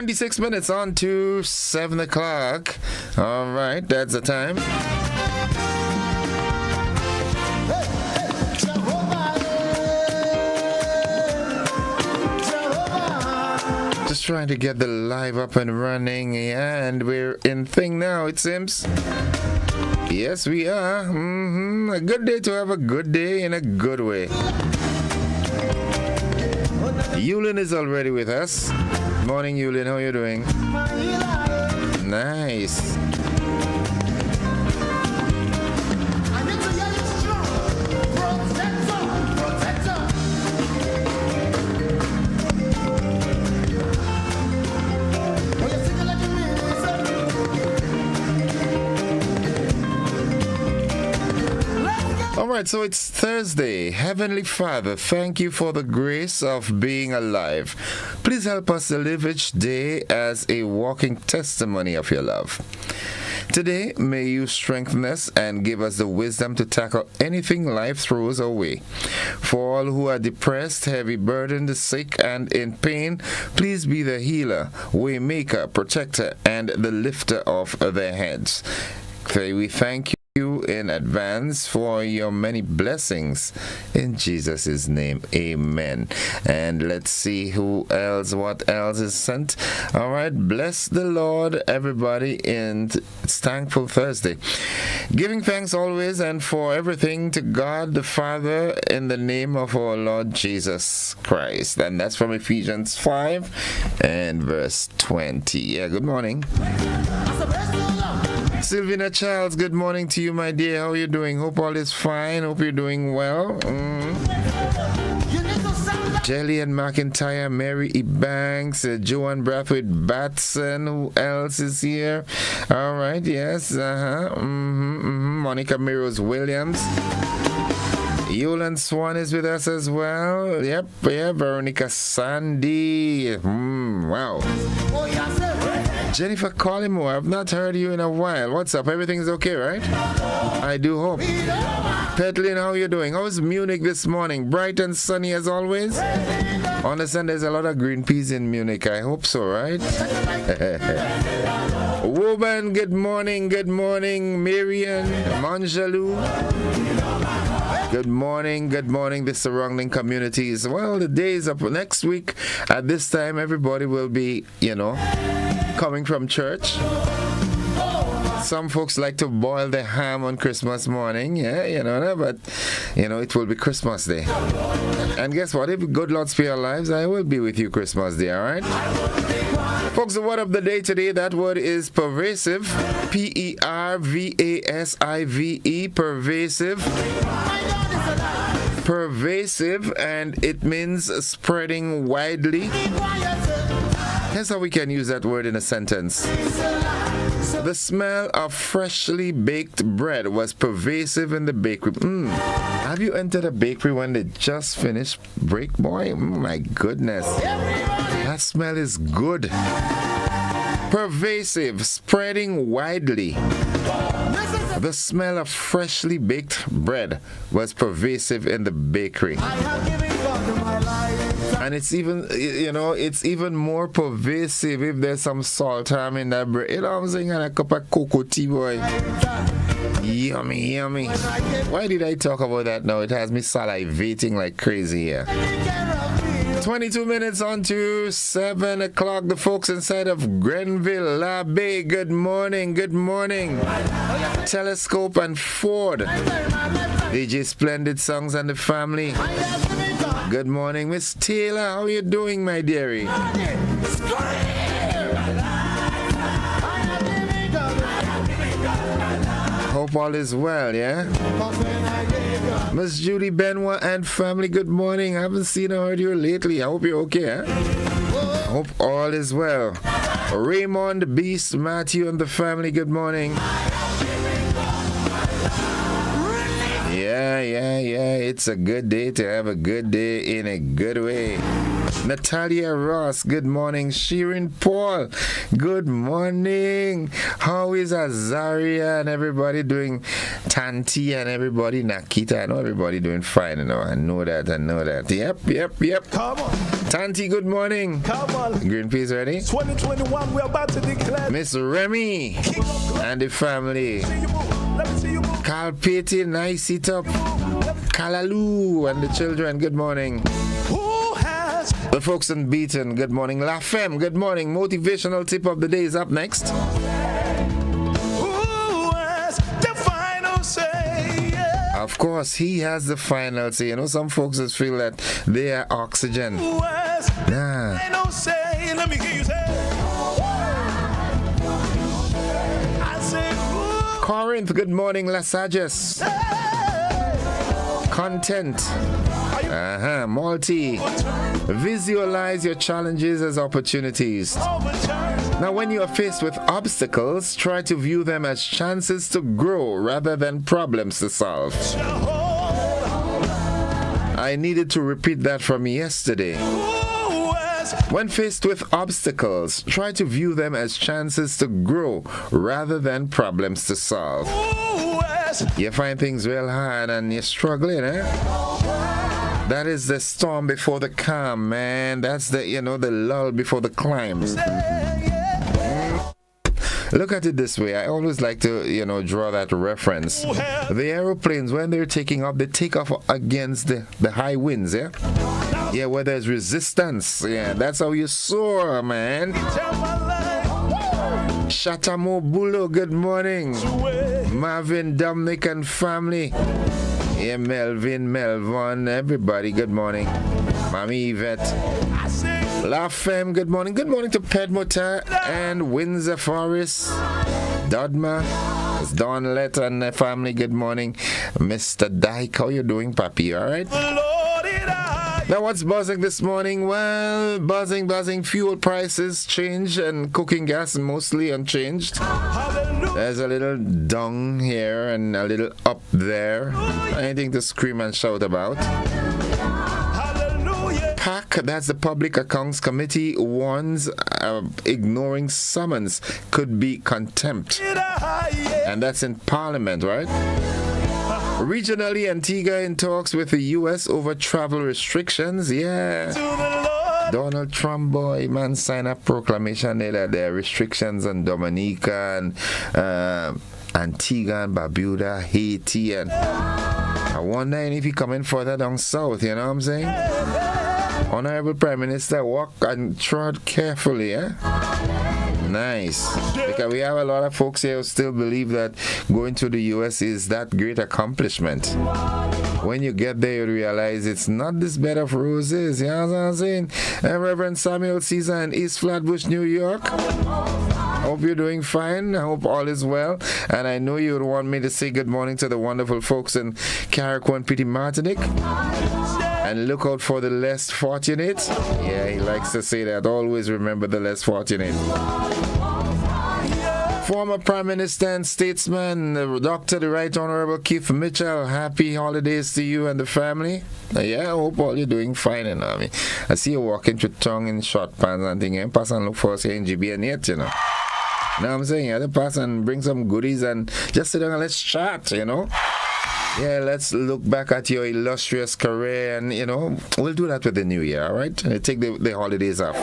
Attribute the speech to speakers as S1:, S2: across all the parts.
S1: 26 minutes on to 7 o'clock. All right, that's the time. Just trying to get the live up and running, and we're in thing now, it seems. Yes, we are. A good day to have a good day in a good way. Yulin is already with us. Morning, Yulin. How are you doing? Nice. Alright, so it's Thursday. Heavenly Father, thank you for the grace of being alive. Please help us to live each day as a walking testimony of your love. Today, may you strengthen us and give us the wisdom to tackle anything life throws our way. For all who are depressed, heavy burdened, sick, and in pain, please be the healer, way-maker, protector, and the lifter of their heads. We thank you in advance for your many blessings in Jesus' name, amen. And let's see what else is sent. All right, bless the Lord, everybody, and it's Thankful Thursday. Giving thanks always and for everything to God the Father in the name of our Lord Jesus Christ. And that's from Ephesians 5 and verse 20. Yeah, good morning. Sylvina Charles, good morning to you, my dear. How are you doing? Hope all is fine. Hope you're doing well. Jelly and McIntyre, Mary E. Banks, Joanne Brathwaite Batson. Who else is here? All right, yes. Monica Miros Williams. Yolan Swan is with us as well. Yep, yeah. Veronica Sandy. Wow. Jennifer Collymore, I've not heard you in a while. What's up? Everything's okay, right? I do hope. Petlin, how are you doing? How's Munich this morning? Bright and sunny as always? Understand there's a lot of green peas in Munich. I hope so, right? Woban, good morning. Good morning. Marian, Manjalou. Good morning, the surrounding communities. Well, the days of next week at this time, everybody will be, coming from church. Some folks like to boil their ham on Christmas morning, but it will be Christmas Day. And guess what? If good Lord spare our lives, I will be with you Christmas Day, all right? Folks, the word of the day today, that word is pervasive. Pervasive, pervasive. Pervasive, and it means spreading widely. Here's how we can use that word in a sentence. The smell of freshly baked bread was pervasive in the bakery. Have you entered a bakery when they just finished break, boy? My goodness. That smell is good. Pervasive, spreading widely. The smell of freshly baked bread was pervasive in the bakery. And it's even, it's even more pervasive if there's some salt ham in that bread. You know what I'm saying? And a cup of cocoa tea, boy. Yummy, yummy. Why did I talk about that now? It has me salivating like crazy here. 22 minutes on to 7 o'clock. The folks inside of Grenville, La Bay, good morning, good morning. Telescope and Ford. DJ Splendid Songs and the family. Good morning, Miss Taylor. How are you doing, my dearie? Hope all is well, yeah? Miss Judy Benoit and family, good morning. I haven't seen or heard you lately. I hope you're okay, huh? Hope all is well. Raymond, Beast, Matthew and the family, good morning. Yeah. It's a good day to have a good day in a good way. Natalia Ross, good morning. Shirin Paul, good morning. How is Azaria and everybody doing? Tanti and everybody, Nakita, I know everybody doing fine, I know that. Yep.
S2: Come on.
S1: Tanti, good morning.
S2: Come on.
S1: Green peas ready?
S2: 2021, we're about to declare.
S1: Miss Remy and the family.
S2: See you move. Let me see you move.
S1: Carl Pete, nice it up. Kalalu and the children, good morning.
S2: Who has
S1: The folks in Beaton, good morning. La Femme, good morning. Motivational tip of the day is up next.
S2: the final say? Yeah.
S1: Of course, he has the final say. You know, some folks just feel that they are oxygen.
S2: Who has the
S1: Nah.
S2: final say? Let me hear you say. I say, who
S1: Corinth, good morning. La Sages. Content. Multi. Visualize your challenges as opportunities.
S2: overturns?
S1: Now, when you are faced with obstacles, try to view them as chances to grow rather than problems to solve. I needed to repeat that from yesterday.
S2: Who has
S1: When faced with obstacles, try to view them as chances to grow rather than problems to solve.
S2: who has
S1: You find things real hard and you're struggling, eh? That is the storm before the calm, man. That's the, the lull before the climb. Look at it this way. I always like to, draw that reference. The aeroplanes, when they're taking off, they take off against the high winds, yeah? Yeah, where there's resistance. Yeah, that's how you soar, man.
S2: tell my life
S1: Shatamo Bulo, good morning.
S2: away?
S1: Marvin, Dominic, and family. Yeah, Melvin, Melvon, everybody, good morning. Mommy Yvette.
S2: I say,
S1: La Femme, good morning. Good morning to Pedmota and Windsor Forest. Dodma, Don Let and the family, good morning. Mr. Dyke, how you doing, Papi? All right?
S2: Lord, did I?
S1: Now, what's buzzing this morning? Well, buzzing. Fuel prices change and cooking gas mostly unchanged.
S2: Hallelujah.
S1: There's a little down here and a little up there. Anything to scream and shout about.
S2: Hallelujah.
S1: PAC, that's the Public Accounts Committee, warns ignoring summons could be contempt.
S2: Did I? Yeah.
S1: And that's in Parliament, right? Regionally, Antigua in talks with the U.S. over travel restrictions. Yeah.
S2: To the Lord.
S1: Donald Trump, boy, man, signed a proclamation there that there are restrictions on Dominica and Antigua and Barbuda, Haiti, and I wonder if he coming further down south, you know what I'm saying? Honorable Prime Minister, walk and trod carefully, eh? Nice. Because we have a lot of folks here who still believe that going to the U.S. is that great accomplishment. When you get there, you realize it's not this bed of roses. You know what I'm saying? Reverend Samuel Caesar in East Flatbush, New York. Hope you're doing fine. I hope all is well. And I know you would want me to say good morning to the wonderful folks in Carriacou and Petit Martinique. And look out for the less fortunate. Yeah, he likes to say that. Always remember the less fortunate. Former Prime Minister and statesman, Dr. the Right Honorable Keith Mitchell, happy holidays to you and the family. Yeah, I hope all you're doing fine, you know. I see you walking through tongue in short pants and things, and pass and look for us here in GB and yet, you know. Know what I'm saying? You have to pass and bring some goodies and just sit down and let's chat, you know. Yeah, let's look back at your illustrious career and, we'll do that with the new year, all right? Take the holidays off.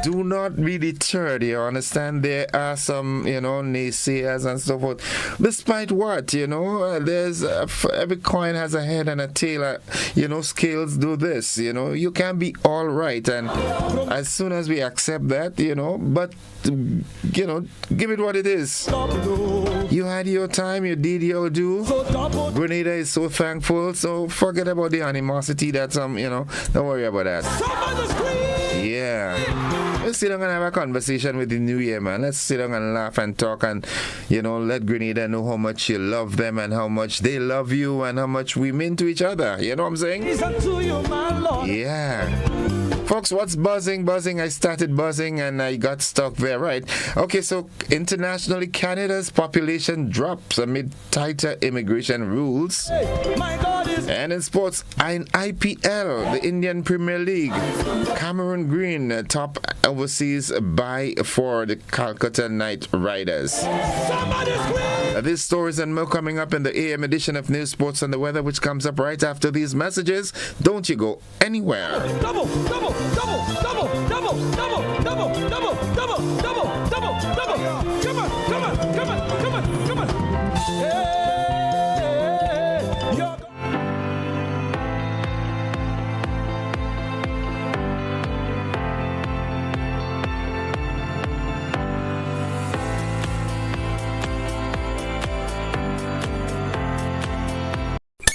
S1: Do not be deterred, you understand? There are some, naysayers and so forth. Despite what, there's every coin has a head and a tail. Scales do this, You can be all right. And as soon as we accept that, but, give it what it is. You had your time, you did your due. Grenada is so thankful, so forget about the animosity that's, don't worry about that. Yeah. Let's sit down and have a conversation with the new year, man. Let's sit down and laugh and talk and, let Grenada know how much you love them and how much they love you and how much we mean to each other. You know what I'm saying?
S2: Listen to you, my Lord.
S1: Yeah. Folks, what's buzzing? I started buzzing and I got stuck there, right? Okay, so internationally, Canada's population drops amid tighter immigration rules.
S2: My God is
S1: And in sports, in IPL, the Indian Premier League, Cameron Green, top overseas buy for the Calcutta Knight Riders.
S2: somebody scream.
S1: These stories and more coming up in the AM edition of News, Sports, and the Weather, which comes up right after these messages. Don't you go anywhere.
S2: Double, double, double, double, double, double, double, double, double, double, double, double. Come on, come on, come on, come on, come on. Hey, you're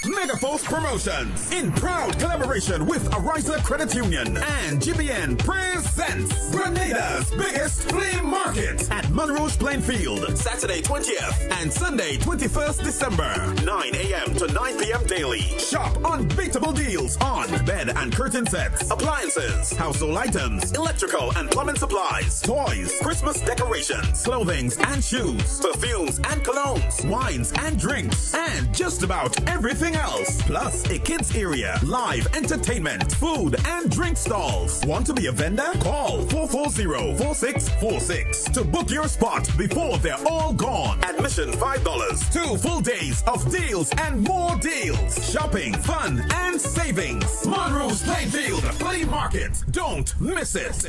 S3: Megaforce Promotions, in proud collaboration with Ariza Credit Union and GBN, presents Grenada's biggest flea market at Monroe's Plainfield, Saturday 20th and Sunday 21st December, 9 a.m. to 9 p.m. daily. Shop unbeatable deals on bed and curtain sets, appliances, household items, electrical and plumbing supplies, toys, Christmas decorations, clothing and shoes, perfumes and colognes, wines and drinks, and just about everything else. Plus a kids area, live entertainment, food and drink stalls. Want to be a vendor? Call 440-4646 to book your spot before they're all gone. Admission $5. 2 full days of deals and more deals. Shopping, fun and savings. Monroe's Plainfield Flea Market. Don't miss it.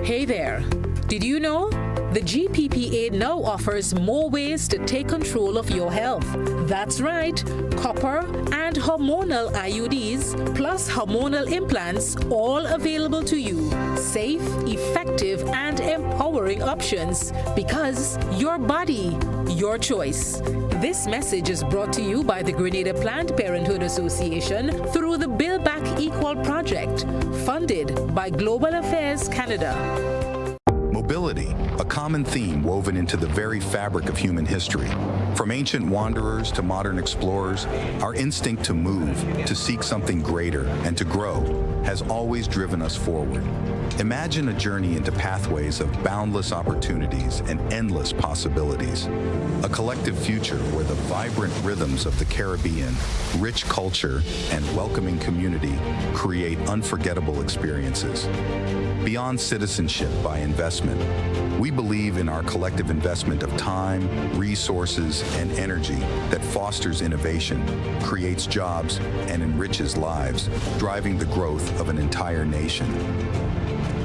S4: Hey there. Did you know? The GPPA now offers more ways to take control of your health. That's right, copper and hormonal IUDs plus hormonal implants, all available to you. Safe, effective, and empowering options, because your body, your choice. This message is brought to you by the Grenada Planned Parenthood Association through the Build Back Equal project, funded by Global Affairs Canada.
S5: Mobility, a common theme woven into the very fabric of human history. From ancient wanderers to modern explorers, our instinct to move, to seek something greater, and to grow has always driven us forward. Imagine a journey into pathways of boundless opportunities and endless possibilities. A collective future where the vibrant rhythms of the Caribbean, rich culture, and welcoming community create unforgettable experiences. Beyond citizenship by investment, we believe in our collective investment of time, resources, and energy that fosters innovation, creates jobs, and enriches lives, driving the growth of an entire nation.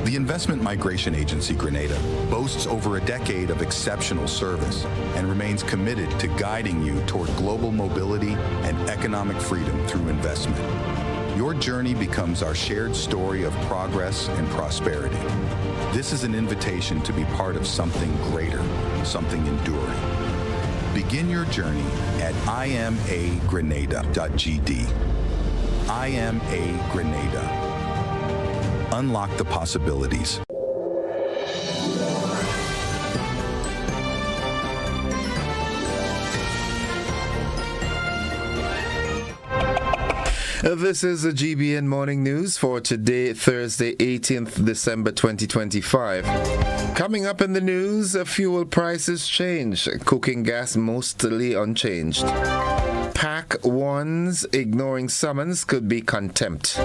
S5: The Investment Migration Agency Grenada boasts over a decade of exceptional service and remains committed to guiding you toward global mobility and economic freedom through investment. Your journey becomes our shared story of progress and prosperity. This is an invitation to be part of something greater, something enduring. Begin your journey at imagrenada.gd. I am a Grenada. Unlock the possibilities.
S1: This is the GBN Morning News for today, Thursday, 18th December 2025. Coming up in the news, fuel prices change. Cooking gas mostly unchanged. Pack ones ignoring summons could be contempt.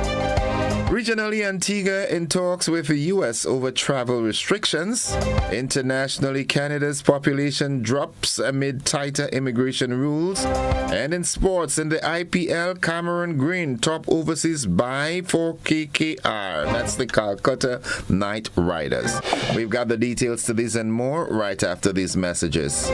S1: Regionally, Antigua in talks with the U.S. over travel restrictions. Internationally, Canada's population drops amid tighter immigration rules. And in sports, in the IPL, Cameron Green, top overseas buy for KKR. That's the Calcutta Knight Riders. We've got the details to this and more right after these messages.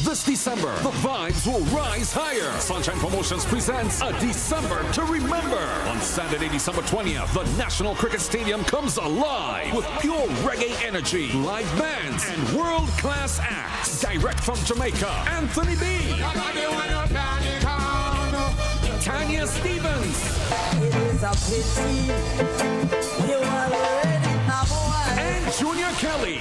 S6: This December, the vibes will rise higher. Sunshine Promotions presents a December to remember. On Saturday, December 20th, the National Cricket Stadium comes alive with pure reggae energy, live bands, and world-class acts. Direct from Jamaica, Anthony B. Tanya Stevens. And Junior Kelly.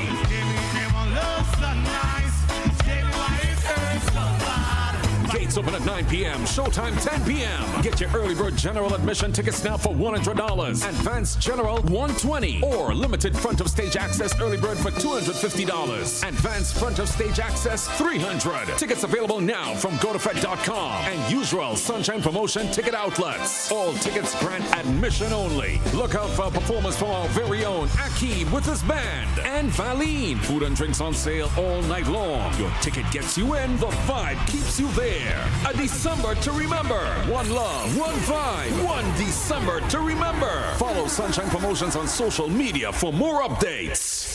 S6: Gates open at 9 p.m. Showtime 10 p.m. Get your early bird general admission tickets now for $100. Advanced general $120. Or limited front of stage access early bird for $250. Advanced front of stage access $300. Tickets available now from GoToFed.com and usual Sunshine Promotion ticket outlets. All tickets grant admission only. Look out for a performance from our very own Akeem with his band and Valine. Food and drinks on sale all night long. Your ticket gets you in, the vibe keeps you there. A December to remember. One love, one vibe, one December to remember. Follow Sunshine Promotions on social media for more updates.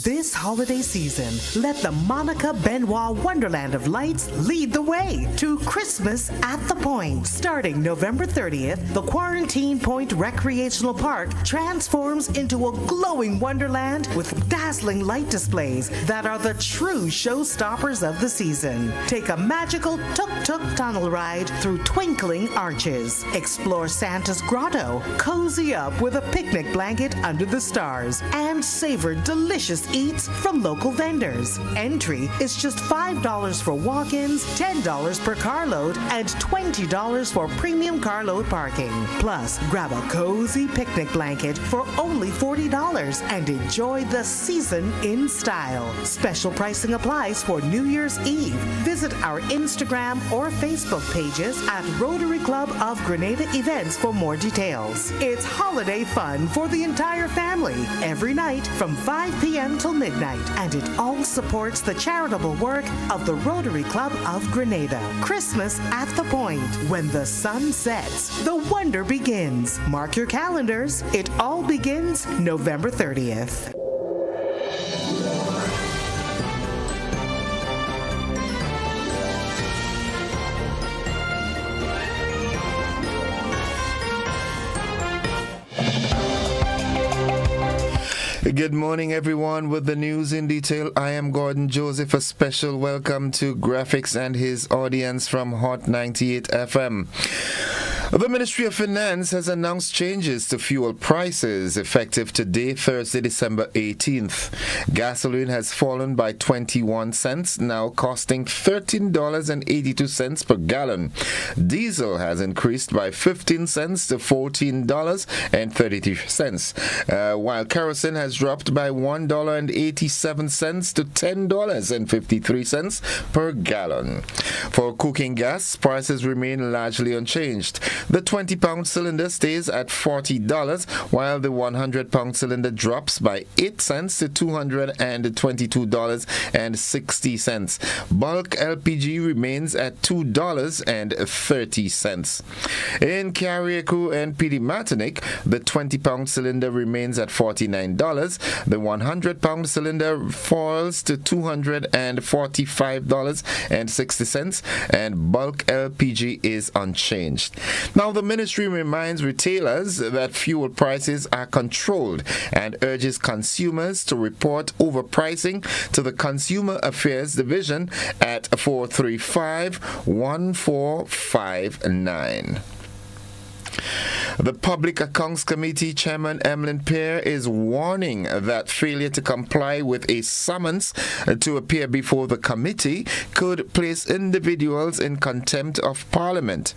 S7: This holiday season, let the Monica Benoit Wonderland of Lights lead the way to Christmas at the Point. Starting November 30th, the Quarantine Point Recreational Park transforms into a glowing wonderland with dazzling light displays that are the true showstoppers of the season. Take a magical tuk-tuk tunnel ride through twinkling arches. Explore Santa's grotto, cozy up with a picnic blanket under the stars, and savor delicious eats from local vendors. Entry is just $5 for walk-ins, $10 per carload, and $20 for premium carload parking. Plus, grab a cozy picnic blanket for only $40 and enjoy the season in style. Special pricing applies for New Year's Eve. Visit our Instagram or Facebook pages at Rotary Club of Grenada Events for more details. It's holiday fun for the entire family every night from 5 p.m. till midnight, and it all supports the charitable work of the Rotary Club of Grenada. Christmas at the Point. When the sun sets, the wonder begins. Mark your calendars. It all begins November 30th.
S1: Good morning, everyone. With the news in detail, I am Gordon Joseph. A special welcome to Graphics and his audience from Hot 98 FM. The Ministry of Finance has announced changes to fuel prices effective today, Thursday, December 18th. Gasoline has fallen by 21 cents, now costing $13.82 per gallon. Diesel has increased by 15 cents to $14.33, while kerosene has dropped by $1.87 to $10.53 per gallon. For cooking gas, prices remain largely unchanged. The 20-pound cylinder stays at $40, while the 100-pound cylinder drops by 8 cents to $222.60. Bulk LPG remains at $2.30. In Carriacou and PD Martinique, the 20-pound cylinder remains at $49. The 100-pound cylinder falls to $245.60, and bulk LPG is unchanged. Now, the ministry reminds retailers that fuel prices are controlled and urges consumers to report overpricing to the Consumer Affairs Division at 435-1459. The Public Accounts Committee Chairman Emlyn Pear is warning that failure to comply with a summons to appear before the committee could place individuals in contempt of Parliament.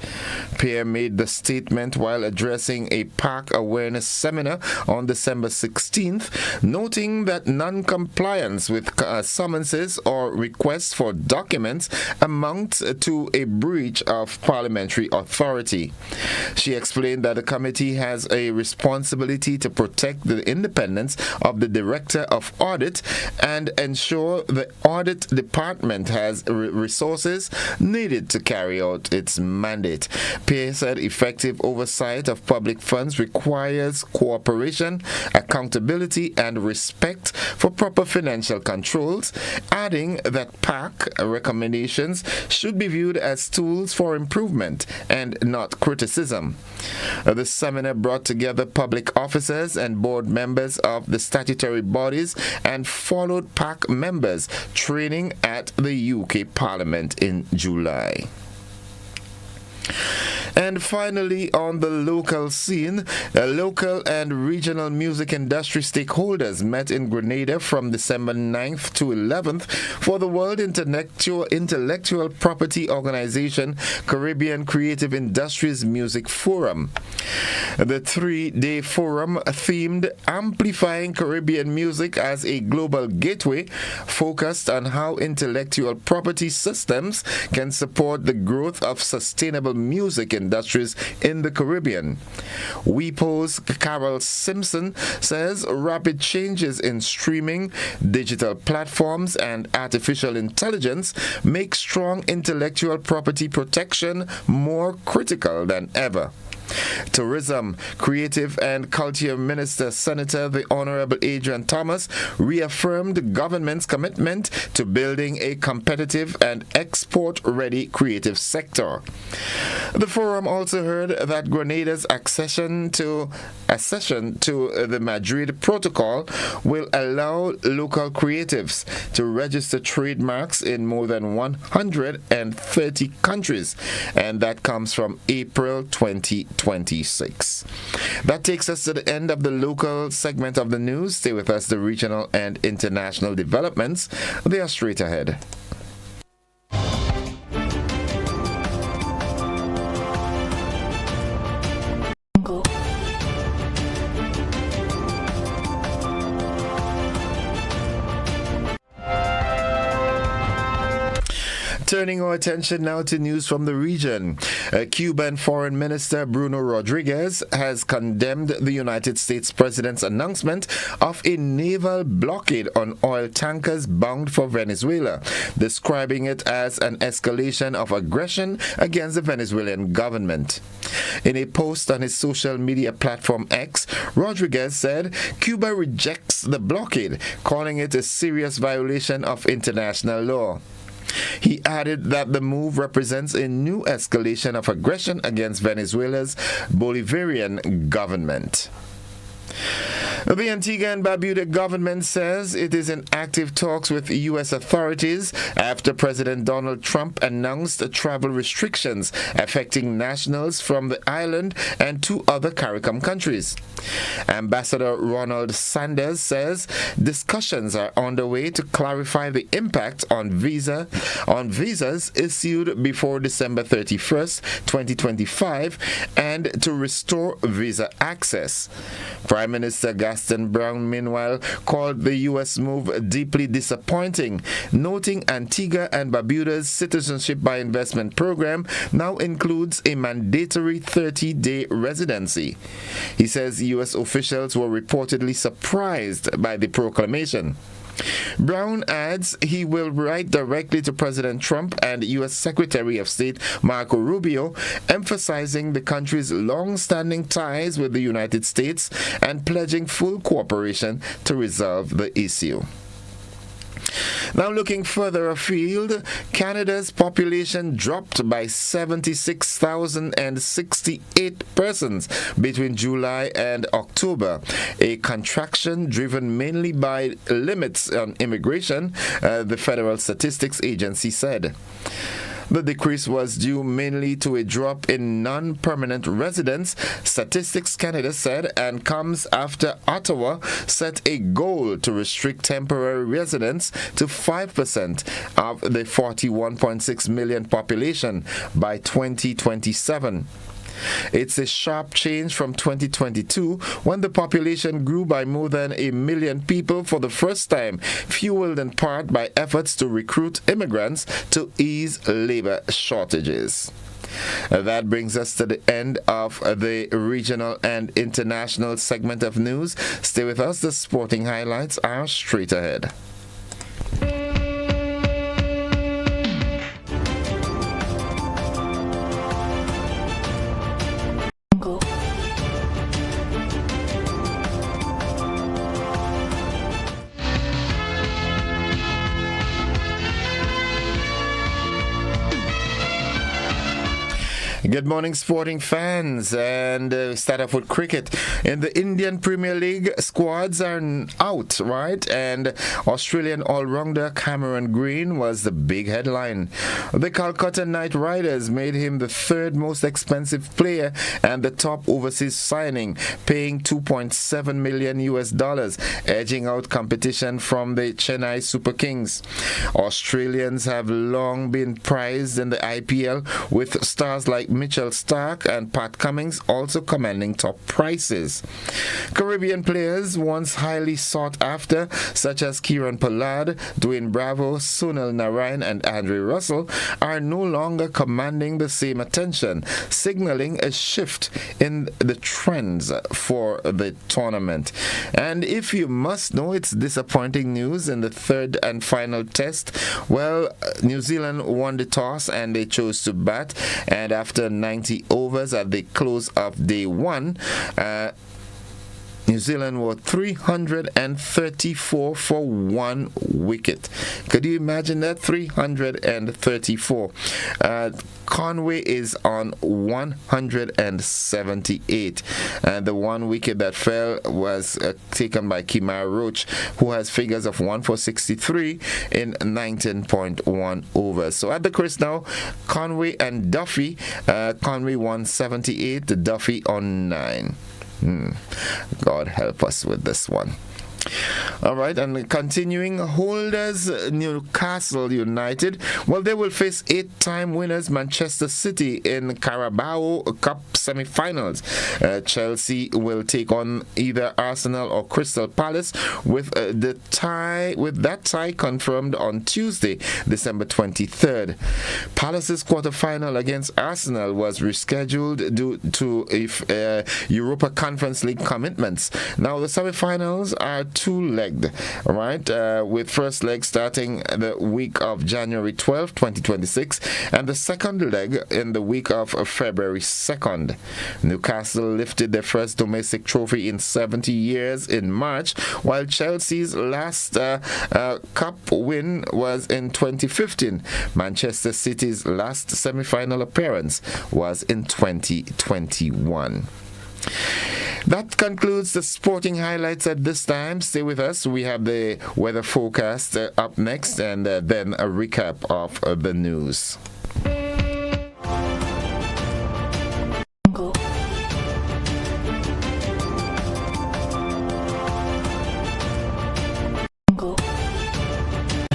S1: Pear made the statement while addressing a park awareness seminar on December 16th, noting that non-compliance with summonses or requests for documents amount to a breach of parliamentary authority. She explained that the committee has a responsibility to protect the independence of the Director of Audit and ensure the Audit Department has resources needed to carry out its mandate. Pear said effective oversight of public funds requires cooperation, accountability, and respect for proper financial controls, adding that PAC recommendations should be viewed as tools for improvement and not criticism. The seminar brought together public officers and board members of the statutory bodies and followed PAC members training at the UK Parliament in July. And finally, on the local scene, local and regional music industry stakeholders met in Grenada from December 9th to 11th for the World Intellectual Property Organization Caribbean Creative Industries Music Forum. The 3-day forum themed Amplifying Caribbean Music as a Global Gateway focused on how intellectual property systems can support the growth of sustainable music industries in the Caribbean. WIPO's Carol Simpson says rapid changes in streaming, digital platforms, and artificial intelligence make strong intellectual property protection more critical than ever. Tourism, Creative and Culture Minister Senator the Honorable Adrian Thomas reaffirmed the government's commitment to building a competitive and export-ready creative sector. The forum also heard that Grenada's accession to the Madrid Protocol will allow local creatives to register trademarks in more than 130 countries, and that comes from April 2026. That takes us to the end of the local segment of the news. Stay with us. The regional and international developments, they are straight ahead. Turning our attention now to news from the region. Cuban Foreign Minister Bruno Rodriguez has condemned the United States President's announcement of a naval blockade on oil tankers bound for Venezuela, describing it as an escalation of aggression against the Venezuelan government. In a post on his social media platform X, Rodriguez said Cuba rejects the blockade, calling it a serious violation of international law. He added that the move represents a new escalation of aggression against Venezuela's Bolivarian government. The Antigua and Barbuda government says it is in active talks with U.S. authorities after President Donald Trump announced travel restrictions affecting nationals from the island and 2 other CARICOM countries. Ambassador Ronald Sanders says discussions are underway to clarify the impact on visas issued before December 31st, 2025, and to restore visa access. Prime Minister Gaston Brown, meanwhile, called the U.S. move deeply disappointing, noting Antigua and Barbuda's citizenship by investment program now includes a mandatory 30-day residency. He says U.S. officials were reportedly surprised by the proclamation. Brown adds he will write directly to President Trump and U.S. Secretary of State Marco Rubio, emphasizing the country's long-standing ties with the United States and pledging full cooperation to resolve the issue. Now looking further afield, Canada's population dropped by 76,068 persons between July and October, a contraction driven mainly by limits on immigration, the Federal Statistics Agency said. The decrease was due mainly to a drop in non-permanent residents, Statistics Canada said, and comes after Ottawa set a goal to restrict temporary residents to 5% of the 41.6 million population by 2027. It's a sharp change from 2022, when the population grew by more than 1 million people for the first time, fueled in part by efforts to recruit immigrants to ease labor shortages. That brings us to the end of the regional and international segment of news. Stay with us. The sporting highlights are straight ahead. Good morning, sporting fans, and start off with cricket. In the Indian Premier League, squads are out, right? And Australian all-rounder Cameron Green was the big headline. The Calcutta Knight Riders made him the third most expensive player and the top overseas signing, paying $2.7 million US, edging out competition from the Chennai Super Kings. Australians have long been prized in the IPL, with stars like Mitchell Starc and Pat Cummins also commanding top prices. Caribbean players once highly sought after, such as Kieran Pollard, Dwayne Bravo, Sunil Narayan and Andre Russell, are no longer commanding the same attention, signaling a shift in the trends for the tournament. And if you must know, it's disappointing news in the third and final test. Well, New Zealand won the toss and they chose to bat, and after 90 overs at the close of day one, New Zealand were 334 for one wicket. Could you imagine that? 334. Conway is on 178. And the one wicket that fell was taken by Kemar Roach, who has figures of 1 for 63 in 19.1 overs. So at the crease now, Conway and Duffy. Conway 178, Duffy on 9. God help us with this one. All right, and continuing, holders Newcastle United, well, they will face 8-time winners Manchester City in Carabao Cup semi-finals. Chelsea will take on either Arsenal or Crystal Palace, with that tie confirmed on Tuesday, December 23rd. Palace's quarterfinal against Arsenal was rescheduled due to Europa Conference League commitments. Now the semi-finals are two-legged, right? With first leg starting the week of January 12, 2026, and the second leg in the week of February 2nd. Newcastle lifted their first domestic trophy in 70 years in March, while Chelsea's last cup win was in 2015. Manchester City's last semi-final appearance was in 2021. That concludes the sporting highlights at this time. Stay with us. We have the weather forecast up next, and then a recap of the news.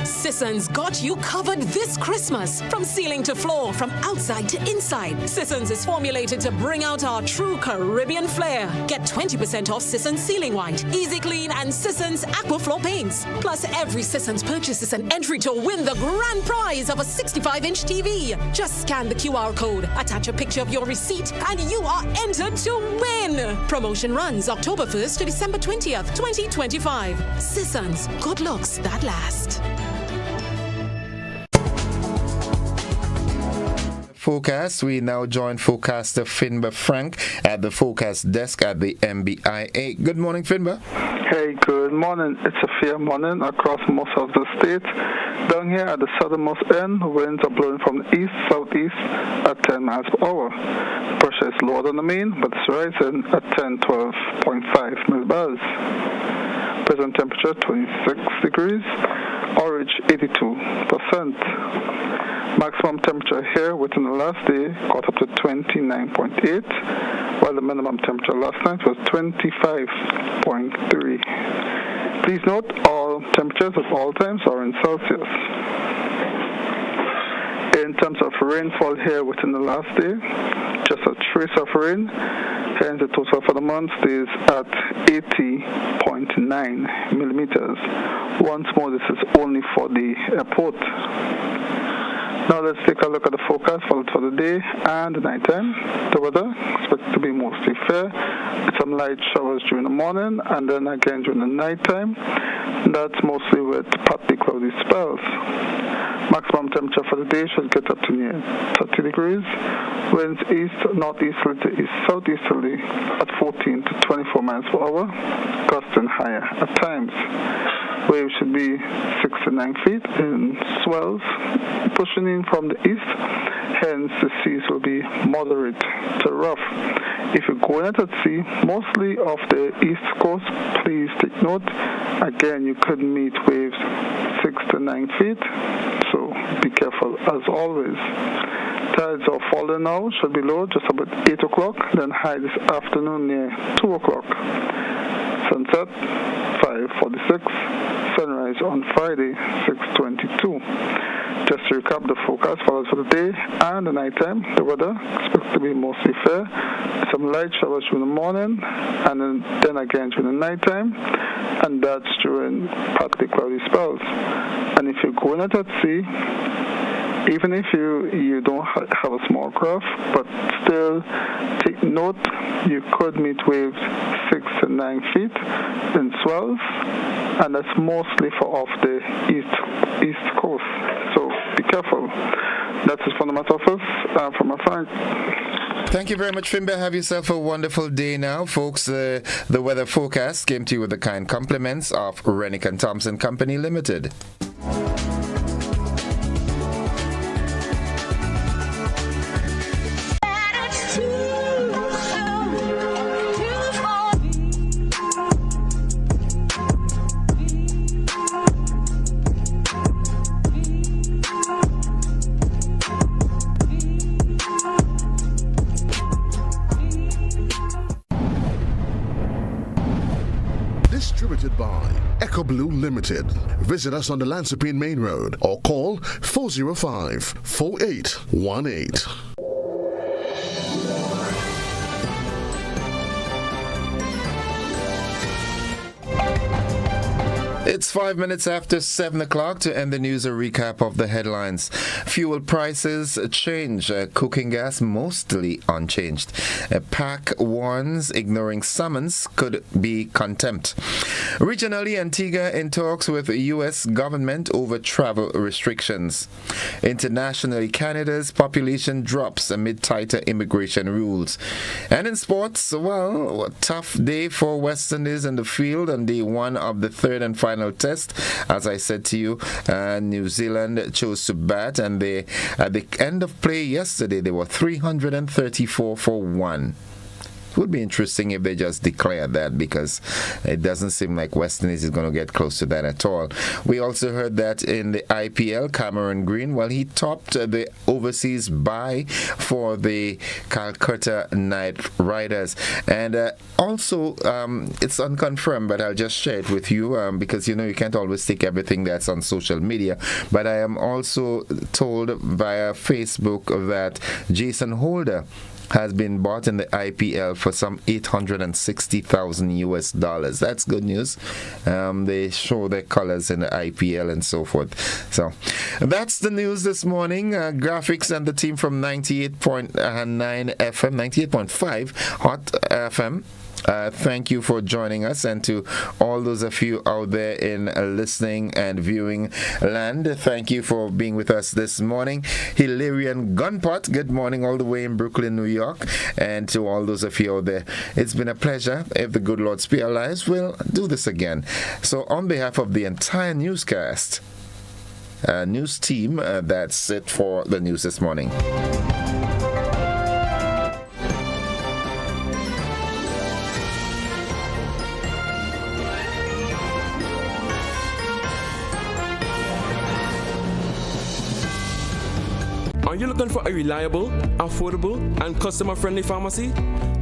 S4: Sisson's got you covered this Christmas. From ceiling to floor, from outside to inside, Sisson's is formulated to bring out our true Caribbean flair. Get 20% off Sisson's Ceiling White, Easy Clean and Sisson's Aquaflow paints. Plus, every Sisson's purchase is an entry to win the grand prize of a 65-inch TV. Just scan the QR code, attach a picture of your receipt, and you are entered to win. Promotion runs October 1st to December 20th, 2025. Sisson's, good looks that last.
S1: Forecast. We now join forecaster Finbar Frank at the forecast desk at the MBIA. Good morning, Finbar.
S8: Hey, good morning. It's a fair morning across most of the state. Down here at the southernmost end, winds are blowing from the east-southeast at 10 miles per hour. Pressure is lower than the mean, but it's rising at 12.5 millibars. Present temperature 26 degrees, Orange 82%. Maximum temperature here within the last day got up to 29.8, while the minimum temperature last night was 25.3. Please note all temperatures at all times are in Celsius. In terms of rainfall here within the last day, just a trace of rain. Hence the total for the month is at 80.9 millimeters. Once more, this is only for the airport. Now let's take a look at the forecast for the day and the nighttime. The weather expected to be mostly fair, with some light showers during the morning and then again during the nighttime. That's mostly with partly cloudy spells. Maximum temperature for the day should get up to near 30 degrees. Winds east-northeasterly to east-southeasterly at 14 to 24 miles per hour, gusting higher at times. Waves should be 6 to 9 feet in swells, pushing in from the east Hence, the seas will be moderate to rough. If you're going out at sea, mostly off the east coast, please take note. Again, you could meet waves 6 to 9 feet, so be careful as always. Tides are falling now, should be low just about 8 o'clock, then high this afternoon near 2 o'clock. Sunset, 5:46. Sunrise on Friday, 6:22. Just to recap the forecast for us for the day and the nighttime, the weather expected to be mostly fair. Some light showers during the morning, and then again during the nighttime, and that's during partly cloudy spells. And if you're going out at sea, even if you don't have a small craft, but still take note, you could meet waves 6 to 9 feet in swells, and that's mostly for off the east coast. So be careful. That's it from the Met Office, from my Frank.
S1: Thank you very much, Fimbe. Have yourself a wonderful day now, folks. The weather forecast came to you with the kind compliments of Rennick and Thompson Company Limited.
S9: Distributed by Echo Blue Limited. Visit us on the Lansopine Main Road or call 405-4818.
S1: It's 5 minutes after 7 o'clock to end the news. A recap of the headlines. Fuel prices change. Cooking gas mostly unchanged. PAC warns ignoring summons could be contempt. Regionally, Antigua in talks with U.S. government over travel restrictions. Internationally, Canada's population drops amid tighter immigration rules. And in sports, well, a tough day for West Indies in the field on day one of the third and final test. As I said to you, New Zealand chose to bat, and they, at the end of play yesterday, they were 334 for 1. It would be interesting if they just declare that, because it doesn't seem like West Indies is going to get close to that at all. We also heard that in the IPL, Cameron Green, well, he topped the overseas buy for the Calcutta Knight Riders. And also, it's unconfirmed, but I'll just share it with you because, you know, you can't always take everything that's on social media. But I am also told via Facebook that Jason Holder has been bought in the IPL for some $860,000 US. That's good news. They show their colors in the IPL and so forth. So that's the news this morning. Graphics and the team from 98.9 FM, 98.5 Hot FM. Thank you for joining us, and to all those of you out there in listening and viewing land, thank you for being with us this morning. Hilarion Gunpot, good morning all the way in Brooklyn, New York, and to all those of you out there, it's been a pleasure. If the good Lord spare our lives, we'll do this again. So on behalf of the entire newscast, news team, that's it for the news this morning.
S2: Are you looking for a reliable, affordable, and customer-friendly pharmacy?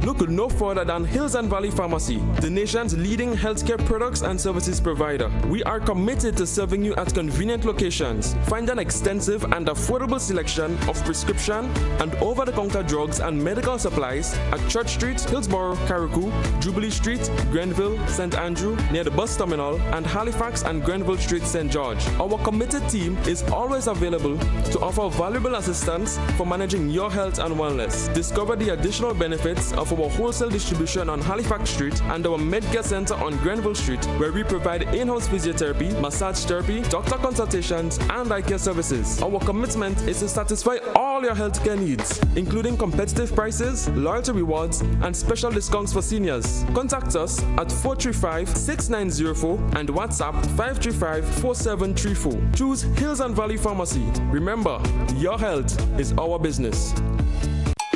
S2: Look no further than Hills and Valley Pharmacy, the nation's leading healthcare products and services provider. We are committed to serving you at convenient locations. Find an extensive and affordable selection of prescription and over-the-counter drugs and medical supplies at Church Street, Hillsborough, Carriacou, Jubilee Street, Grenville, St. Andrew, near the bus terminal, and Halifax and Grenville Street, St. George. Our committed team is always available to offer valuable assistance for managing your health and wellness. Discover the additional benefits of our wholesale distribution on Halifax Street and our Medcare Center on Grenville Street, where we provide in-house physiotherapy, massage therapy, doctor consultations, and eye care services. Our commitment is to satisfy all your healthcare needs, including competitive prices, loyalty rewards, and special discounts for seniors. Contact us at 435-6904 and WhatsApp 535-4734. Choose Hills and Valley Pharmacy. Remember, your health That is our business.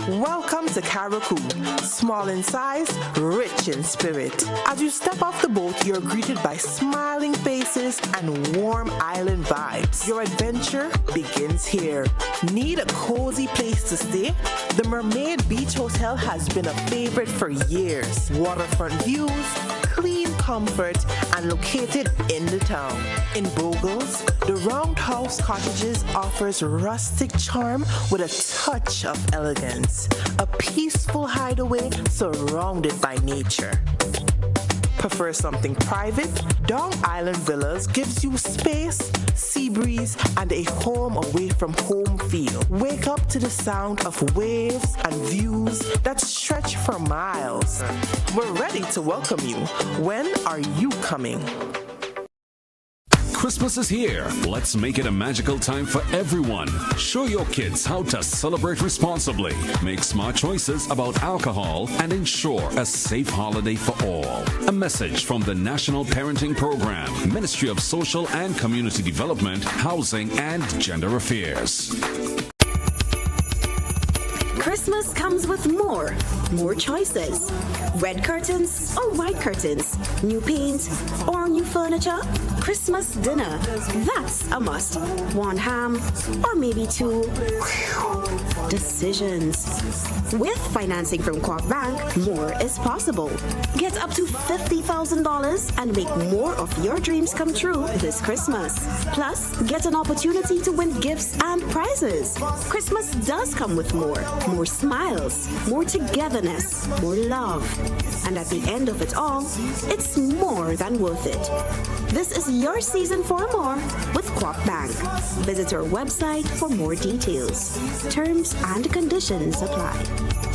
S10: Welcome to Karakou, small in size, rich in spirit. As you step off the boat, you're greeted by smiling faces and warm island vibes. Your adventure begins here. Need a cozy place to stay? The Mermaid Beach Hotel has been a favorite for years. Waterfront views, clean comfort, and located in the town. In Bogles, the Roundhouse Cottages offers rustic charm with a touch of elegance. A peaceful hideaway surrounded by nature. Prefer something private? Dong Island Villas gives you space, sea breeze, and a home away from home feel. Wake up to the sound of waves and views that stretch for miles. We're ready to welcome you. When are you coming?
S6: Christmas is here. Let's make it a magical time for everyone. Show your kids how to celebrate responsibly. Make smart choices about alcohol and ensure a safe holiday for all. A message from the National Parenting Program, Ministry of Social and Community Development, Housing and Gender Affairs.
S11: Christmas comes with more choices. Red curtains or white curtains, new paint or new furniture. Christmas dinner, that's a must. One ham or maybe two. Decisions. With financing from Co-op Bank, more is possible. Get up to $50,000 and make more of your dreams come true this Christmas. Plus, get an opportunity to win gifts and prizes. Christmas does come with more smiles, more togetherness, more love. And at the end of it all, it's more than worth it. This is your season for more with Co-op Bank. Visit our website for more details. Terms and conditions apply.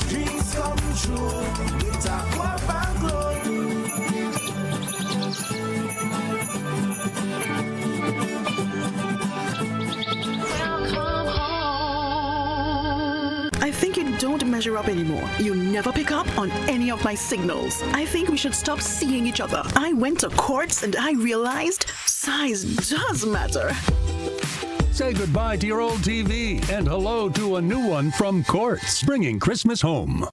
S11: Dreams come true with our Co-op Bank loan.
S12: I think you don't measure up anymore. You never pick up on any of my signals. I think we should stop seeing each other. I went to Courts and I realized size does matter.
S13: Say goodbye to your old TV and hello to a new one from Courts, bringing Christmas home.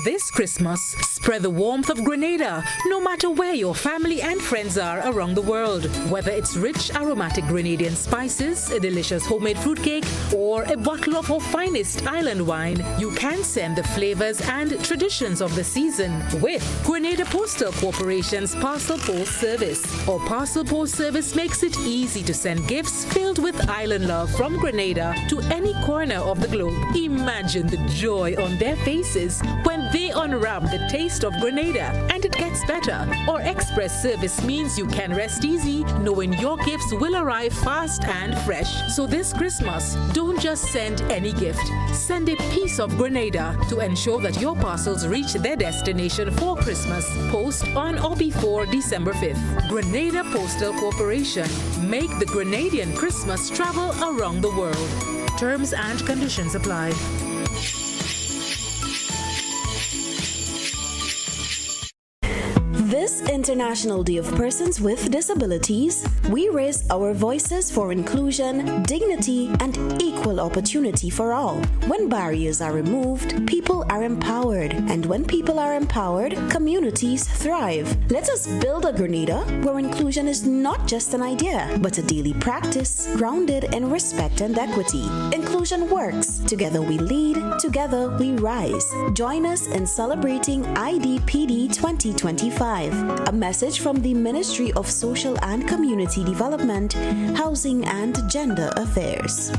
S4: This Christmas, spread the warmth of Grenada, no matter where your family and friends are around the world. Whether it's rich aromatic Grenadian spices, a delicious homemade fruitcake, or a bottle of our finest island wine, you can send the flavors and traditions of the season with Grenada Postal Corporation's Parcel Post Service. Our Parcel Post Service makes it easy to send gifts filled with island love from Grenada to any corner of the globe. Imagine the joy on their faces when they unwrap the taste of Grenada, and it gets better. Our express service means you can rest easy knowing your gifts will arrive fast and fresh. So this Christmas, don't just send any gift. Send a piece of Grenada to ensure that your parcels reach their destination for Christmas. Post on or before December 5th. Grenada Postal Corporation. Make the Grenadian Christmas travel around the world. Terms and conditions apply.
S11: This International Day of Persons with Disabilities, we raise our voices for inclusion, dignity, and equal opportunity for all. When barriers are removed, people are empowered. And when people are empowered, communities thrive. Let us build a Grenada where inclusion is not just an idea, but a daily practice grounded in respect and equity. Inclusion works. Together we lead, together we rise. Join us in celebrating IDPD 2025. A message from the Ministry of Social and Community Development, Housing and Gender Affairs.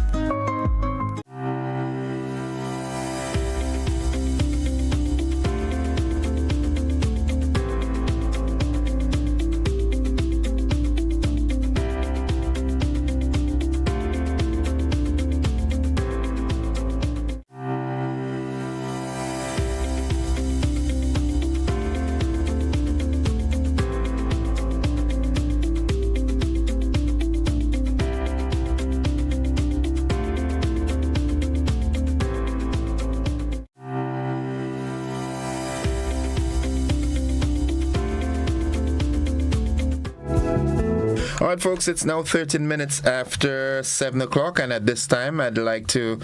S1: All right, folks, it's now 13 minutes after 7 o'clock, and at this time, I'd like to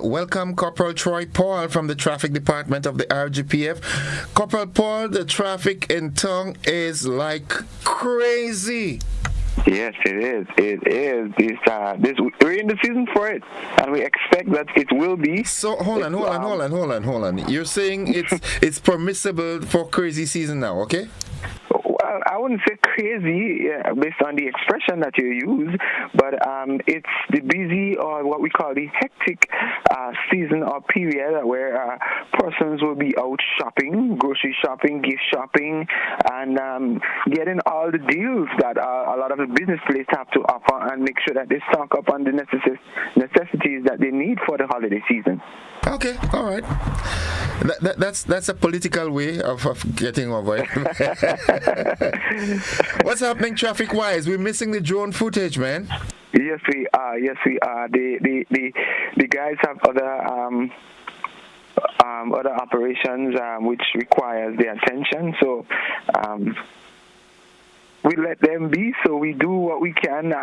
S1: welcome Corporal Troy Paul from the Traffic Department of the RGPF. Corporal Paul, the traffic in town is like crazy.
S14: Yes, it is. It is. We're in the season for it, and we expect that it will be.
S1: So hold on. You're saying it's permissible for crazy season now, okay?
S14: Well, I wouldn't say crazy based on the expression that you use, but it's the busy or what we call the hectic season or period where persons will be out shopping, grocery shopping, gift shopping, and getting all the deals that a lot of the business places have to offer, and make sure that they stock up on the necessities that they need for the holiday season.
S1: Okay, all right. That's a political way of getting over it. What's happening traffic-wise? We're missing the drone footage, man.
S14: Yes, we are. The guys have other operations which requires their attention. So we let them be. So we do what we can.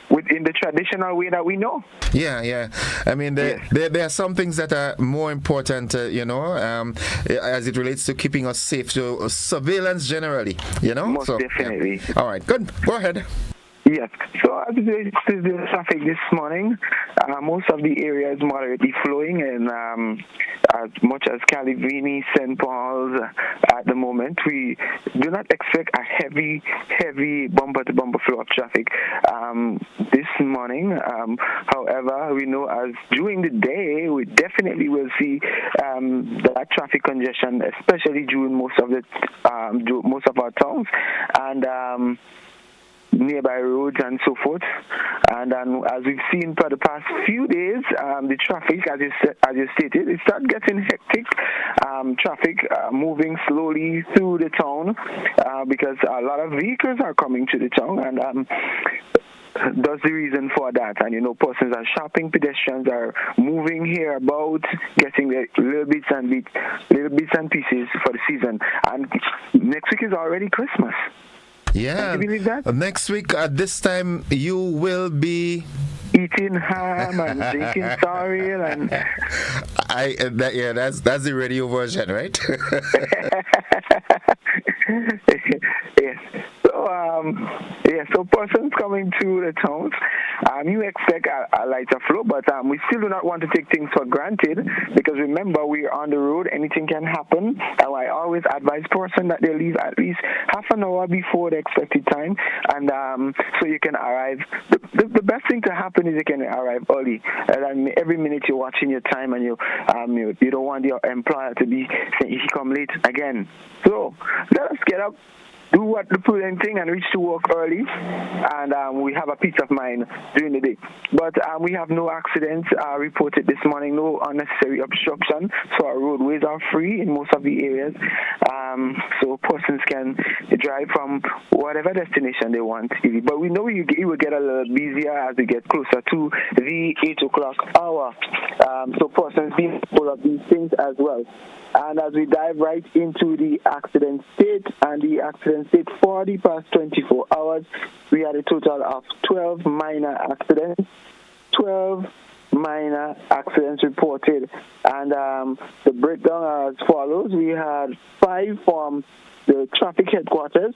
S14: Within the traditional way that we know.
S1: Yeah. I mean, there are some things that are more important, as it relates to keeping us safe. So surveillance generally,
S14: Most definitely.
S1: Yeah. All right, good. Go ahead.
S14: Yes. So as it relates to the traffic this morning, most of the area is moderately flowing, and as much as Calivini, St. Paul's at the moment, we do not expect a heavy bumper-to-bumper flow of traffic this morning. However, we know as during the day, we definitely will see that traffic congestion, especially during most of our towns, and nearby roads and so forth. And as we've seen for the past few days, the traffic, as you stated, it started getting hectic. Traffic moving slowly through the town because a lot of vehicles are coming to the town, and that's the reason for that. And persons are shopping, pedestrians are moving here about, getting the little bits and pieces for the season. And next week is already Christmas.
S1: Yeah.
S14: Can you believe that?
S1: Next week at this time, you will be
S14: eating ham and drinking sorrel and.
S1: That's the radio version, right?
S14: Yes. So persons coming to the towns, you expect a lighter flow, but we still do not want to take things for granted, because remember, we are on the road, anything can happen. And I always advise person that they leave at least half an hour before the expected time, and so you can arrive. The best thing to happen is you can arrive early. And every minute you're watching your time, and you don't want your employer to be saying he come late again. So let us get up, do what the prudent thing, and reach to work early, and we have a peace of mind during the day. But we have no accidents reported this morning, no unnecessary obstruction, so our roadways are free in most of the areas, so persons can drive from whatever destination they want. But we know it will get a little busier as we get closer to the 8 o'clock hour, so persons being full of these things as well. And as we dive right into the accident state, and the accident state for the past 24 hours, we had a total of 12 minor accidents. 12 minor accidents reported. And the breakdown as follows. We had 5 from the traffic headquarters,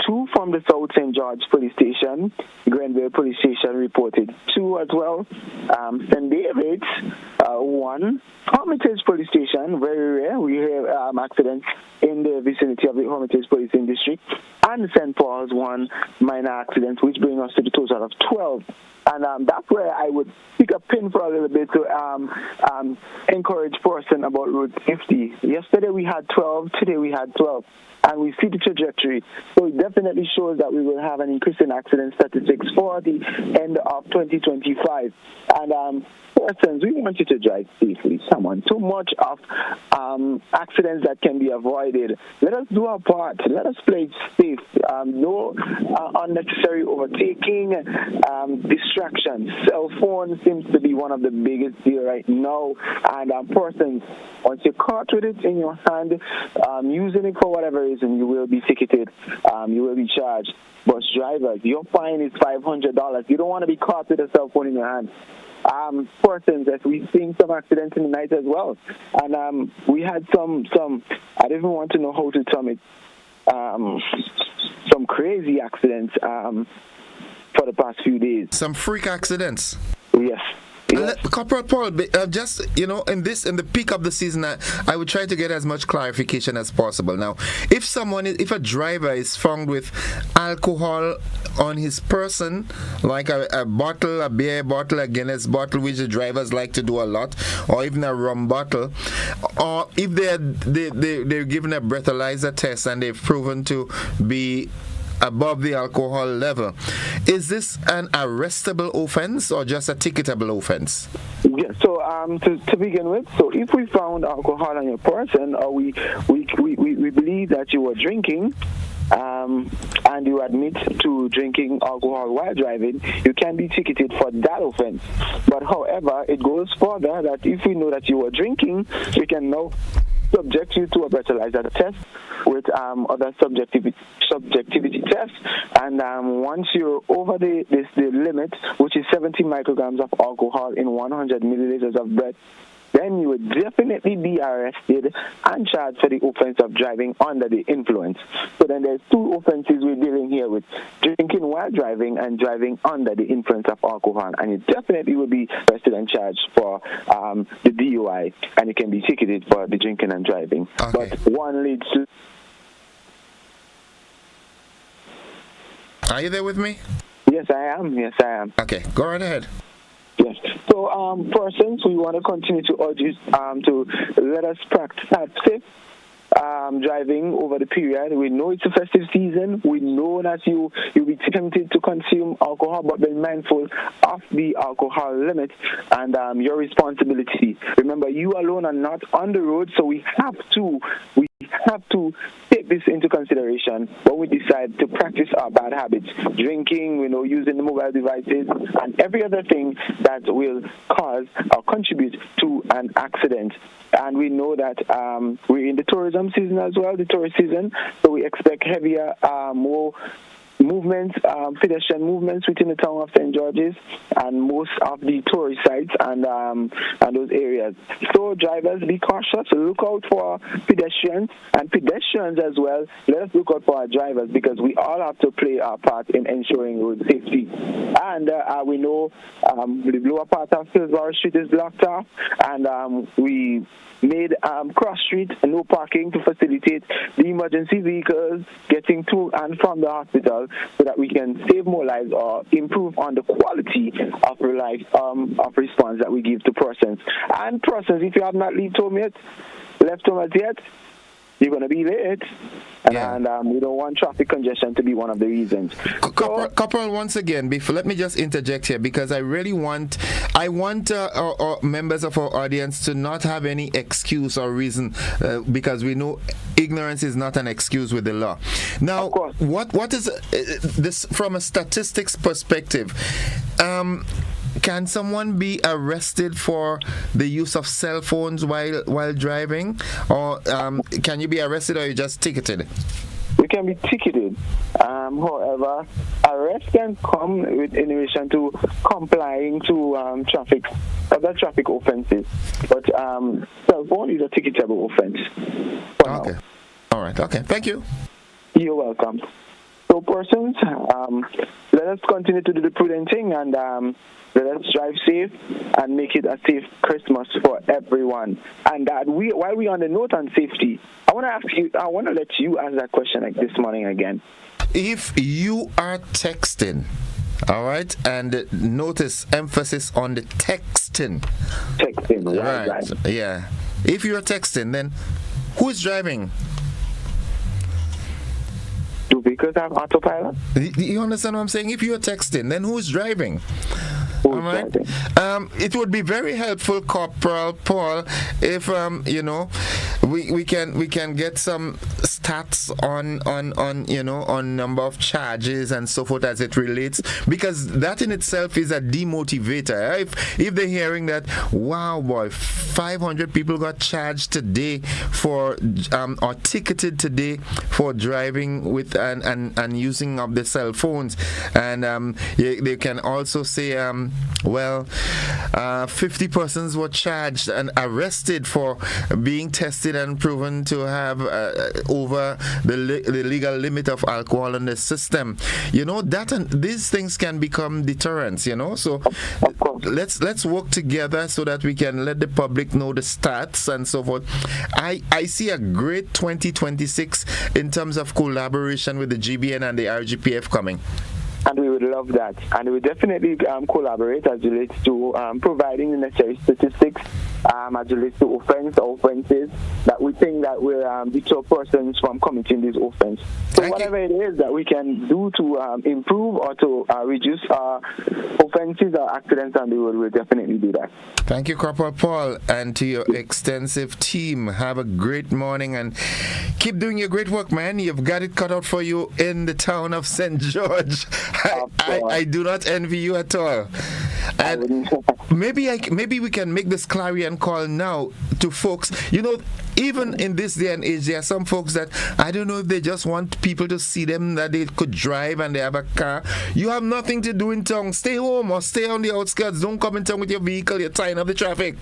S14: 2 from the South St. George Police Station, Grenville Police Station reported 2 as well. St. David's, 1. Hermitage Police Station, very rare. We have accidents in the vicinity of the Hermitage Policing District. And St. Paul's, 1 minor accident, which brings us to the total of 12. And that's where I would pick a pin for a little bit to encourage person about road safety. Yesterday we had 12, today we had 12. And we see the trajectory. So it definitely shows that we will have an increase in accident statistics for the end of 2025. And persons, we want you to drive safely. Too much of accidents that can be avoided. Let us do our part. Let us play it safe. No unnecessary overtaking, distractions. Cell phone seems to be one of the biggest deal right now. And persons, once you're caught with it in your hand, using it for whatever reason, you will be ticketed. You will be charged. Bus drivers, your fine is $500. You don't want to be caught with a cell phone in your hand. Persons, as we've seen some accidents in the night as well. And we had some I don't even want to know how to term it, some crazy accidents for the past few days.
S1: Some freak accidents?
S14: Yes.
S1: Corporal Paul, just, in the peak of the season, I would try to get as much clarification as possible. Now, if a driver is found with alcohol on his person, like a bottle, a beer bottle, a Guinness bottle, which the drivers like to do a lot, or even a rum bottle, or if they're given a breathalyzer test and they've proven to be above the alcohol level, is this an arrestable offense or just a ticketable offense?
S14: Yeah, so to begin with, so if we found alcohol on your person, or we believe that you were drinking, and you admit to drinking alcohol while driving, you can be ticketed for that offense. But however, it goes further that if we know that you were drinking, we can now subject you to a breathalyzer test with other subjectivity tests, and once you're over the limit, which is 70 micrograms of alcohol in 100 milliliters of breath, then you would definitely be arrested and charged for the offense of driving under the influence. So then there's two offenses we're dealing here with: drinking while driving and driving under the influence of alcohol. And you definitely will be arrested and charged for the DUI, and you can be ticketed for the drinking and driving.
S1: Okay.
S14: But one leads to...
S1: Are you there with me?
S14: Yes, I am.
S1: Okay, go right ahead.
S14: Yes. So, persons, we want to continue to urge you to let us practice safe driving over the period. We know it's a festive season. We know that you'll be tempted to consume alcohol, but be mindful of the alcohol limit and your responsibility. Remember, you alone are not on the road, so we have to take this into consideration when we decide to practice our bad habits: drinking, using the mobile devices, and every other thing that will cause or contribute to an accident. And we know that we're in the tourism season as well, the tourist season, so we expect heavier, more movements, pedestrian movements within the town of St. George's and most of the tourist sites and those areas. So drivers, be cautious. Look out for pedestrians, and pedestrians as well. Let us look out for our drivers, because we all have to play our part in ensuring road safety. And we know the lower part of Hillsborough Street is blocked off, and we made cross street no parking to facilitate the emergency vehicles getting to and from the hospital, so that we can save more lives or improve on the quality of of response that we give to persons. And persons, if you have not left home yet, you're going to be late. And we don't want traffic congestion to be one of the reasons.
S1: Corporal, once again, let me just interject here, because I really want our members of our audience to not have any excuse or reason, because we know ignorance is not an excuse with the law. Now, what is this from a statistics perspective? Can someone be arrested for the use of cell phones while driving, or can you be arrested, or are you just ticketed?
S14: We can be ticketed. However, arrest can come in relation to complying to other traffic offenses. But cell phone is a ticketable offense.
S1: Okay. All right. Okay. Thank you.
S14: You're welcome. So, persons, let us continue to do the prudent thing, and let us drive safe and make it a safe Christmas for everyone. And while we're on the note on safety, I want to let you answer that question this morning again.
S1: If you are texting, all right, and notice emphasis on the texting.
S14: Texting,
S1: right? Yeah. If you're texting, then who is driving?
S14: Do vehicles have autopilot?
S1: You understand what I'm saying? If you're texting, then who's driving?
S14: All right.
S1: It would be very helpful, Corporal Paul, if we can get some stats on number of charges and so forth as it relates, because that in itself is a demotivator. If they're hearing that, wow, boy, 500 people got charged today for or ticketed today for driving with and using of the cell phones, and they can also say 50 persons were charged and arrested for being tested and proven to have over the legal limit of alcohol in the system. That and these things can become deterrents. So let's work together so that we can let the public know the stats and so forth. I see a great 2026 in terms of collaboration with the GBN and the RGPF coming.
S14: And we would love that. And we would definitely collaborate as relates to providing the necessary statistics as relates to offenses that we think that will deter persons from committing these offenses. So whatever it is that we can do to improve or to reduce offenses or accidents on the road, we'll definitely do that.
S1: Thank you, Corporal Paul, and to your extensive team. Have a great morning and keep doing your great work, man. You've got it cut out for you in the town of St. George. I do not envy you at all. And maybe we can make this clarion call now to folks. Even in this day and age, there are some folks that I don't know if they just want people to see them that they could drive and they have a car. You have nothing to do in town. Stay home or stay on the outskirts. Don't come in town with your vehicle. You're tying up the traffic.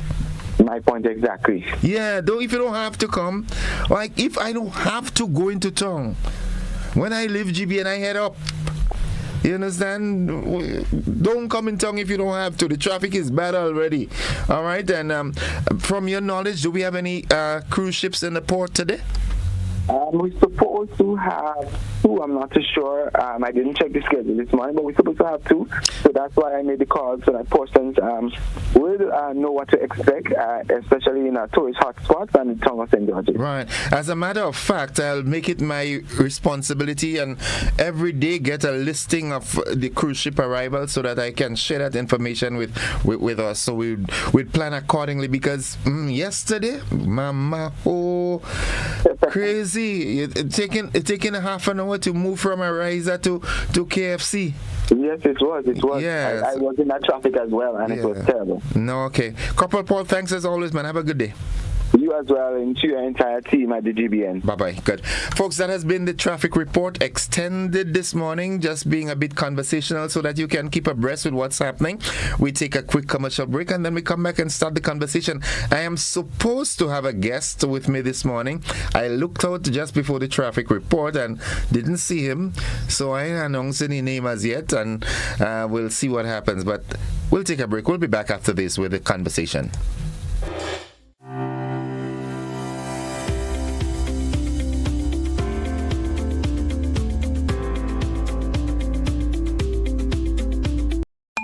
S14: My point exactly.
S1: Yeah, if you don't have to come, like if I don't have to go into town, when I leave GB and I head up. You understand? Don't come in town if you don't have to. The traffic is bad already. All right. And from your knowledge, do we have any cruise ships in the port today?
S14: We're supposed to have two. I'm not too sure. I didn't check the schedule this morning, but we're supposed to have two. So that's why I made the call so that persons will know what to expect, especially in tourist hotspots and the town of St. George.
S1: Right. As a matter of fact, I'll make it my responsibility and every day get a listing of the cruise ship arrivals so that I can share that information with us. So we'd plan accordingly, because yesterday, mama, crazy. It's taking a half an hour to move from Ariza to KFC.
S14: Yes, it was. Yes. I was in that traffic as well, and it was terrible.
S1: No, okay. Corporal Paul, thanks as always, man. Have a good day.
S14: You as well, and to your entire team at the GBN.
S1: Bye-bye. Good. Folks, that has been the traffic report extended this morning, just being a bit conversational so that you can keep abreast with what's happening. We take a quick commercial break and then we come back and start the conversation. I am supposed to have a guest with me this morning. I looked out just before the traffic report and didn't see him, so I ain't announced any name as yet, and we'll see what happens. But we'll take a break. We'll be back after this with the conversation.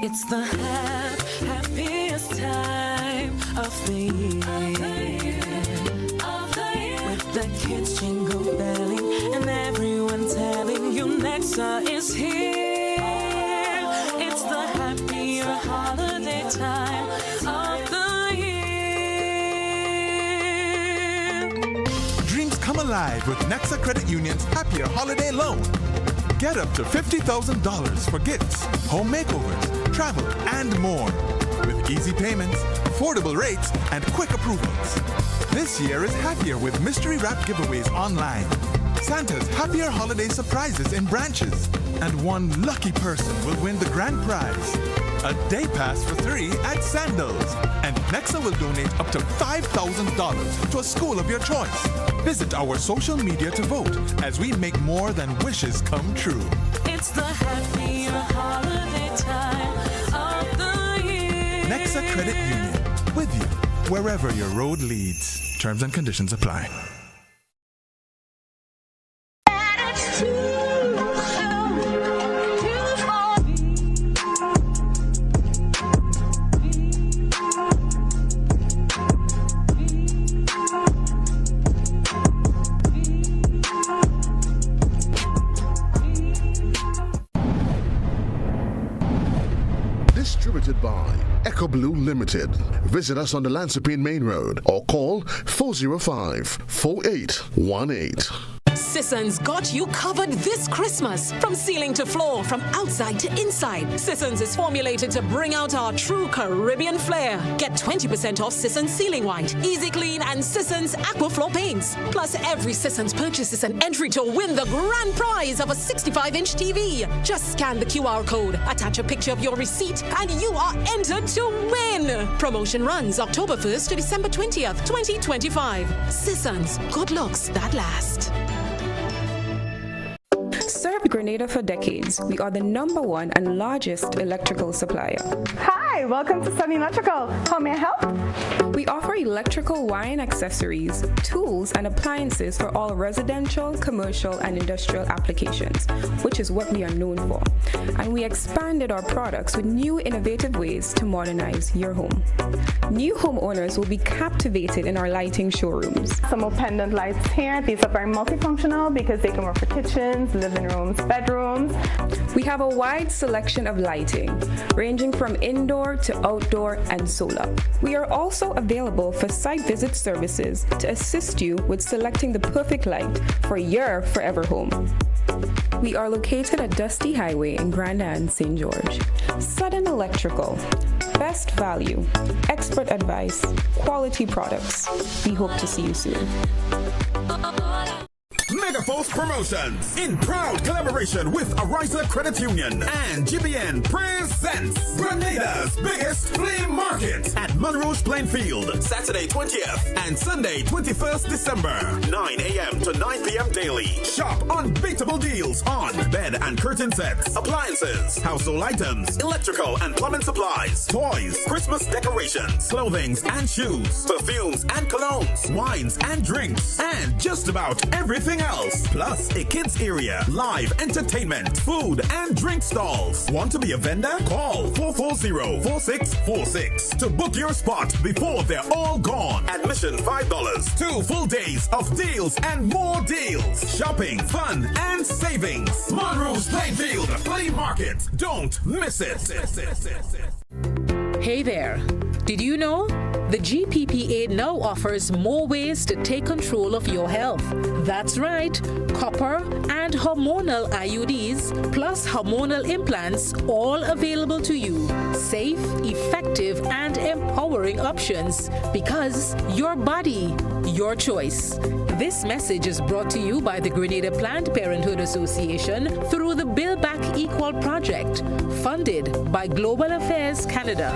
S15: It's the happiest time of the year. With the kids jingle belling and everyone telling you Nexa is here. It's the happier holiday time of the year.
S16: Dreams come alive with Nexa Credit Union's Happier Holiday Loan. Get up to $50,000 for gifts, home makeovers, travel, and more. With easy payments, affordable rates, and quick approvals. This year is happier with mystery wrap giveaways online, Santa's Happier Holiday surprises in branches, and one lucky person will win the grand prize. A day pass for 3 at Sandals. And Nexa will donate up to $5,000 to a school of your choice. Visit our social media to vote as we make more than wishes come true.
S15: It's the happier holiday time of the year.
S16: Nexa Credit Union, with you wherever your road leads. Terms and conditions apply.
S9: Distributed by Echo Blue Limited. Visit us on the Lansipine Main Road or call 405-4818.
S17: Sisson's got you covered this Christmas. From ceiling to floor, from outside to inside, Sisson's is formulated to bring out our true Caribbean flair. Get 20% off Sisson's Ceiling White, Easy Clean, and Sisson's Aquaflow paints. Plus, every Sisson's purchase is an entry to win the grand prize of a 65-inch TV. Just scan the QR code, attach a picture of your receipt, and you are entered to win. Promotion runs October 1st to December 20th, 2025. Sisson's, good looks that last.
S18: Served Grenada for decades, we are the #1 and largest electrical supplier.
S19: Hi, welcome to Sunny Electrical. How may I help?
S18: We offer electrical wiring accessories, tools, and appliances for all residential, commercial, and industrial applications, which is what we are known for. And we expanded our products with new innovative ways to modernize your home. New homeowners will be captivated in our lighting showrooms.
S19: Some more pendant lights here. These are very multifunctional because they can work for kitchens, living rooms, bedrooms.
S18: We have a wide selection of lighting, ranging from indoor to outdoor and solar. We are also available for site visit services to assist you with selecting the perfect light for your forever home. We are located at Dusty Highway in Grenada, St. George. Sudden Electrical. Best value, expert advice, quality products. We hope to see you soon.
S3: Megaforce Promotions, in proud collaboration with Ariza Credit Union and GBN, presents Grenada's biggest flea market at Monroe's Plainfield, Saturday 20th and Sunday 21st December, 9 a.m. to 9 p.m. daily. Shop unbeatable deals on bed and curtain sets, appliances, household items, electrical and plumbing supplies, toys, Christmas decorations, clothing and shoes, perfumes and colognes, wines and drinks, and just about everything else. Plus a kids area, live entertainment, food and drink stalls. Want to be a vendor? Call 440-4646 to book your spot before they're all gone. Admission $5. 2 full days of deals and more deals. Shopping, fun and savings. Monroe's Plainfield Flea Market. Don't miss it.
S4: Hey there. Did you know? The GPPA now offers more ways to take control of your health. That's right, copper and hormonal IUDs plus hormonal implants, all available to you. Safe, effective, and empowering options because your body, your choice. This message is brought to you by the Grenada Planned Parenthood Association through the Build Back Equal project, funded by Global Affairs Canada.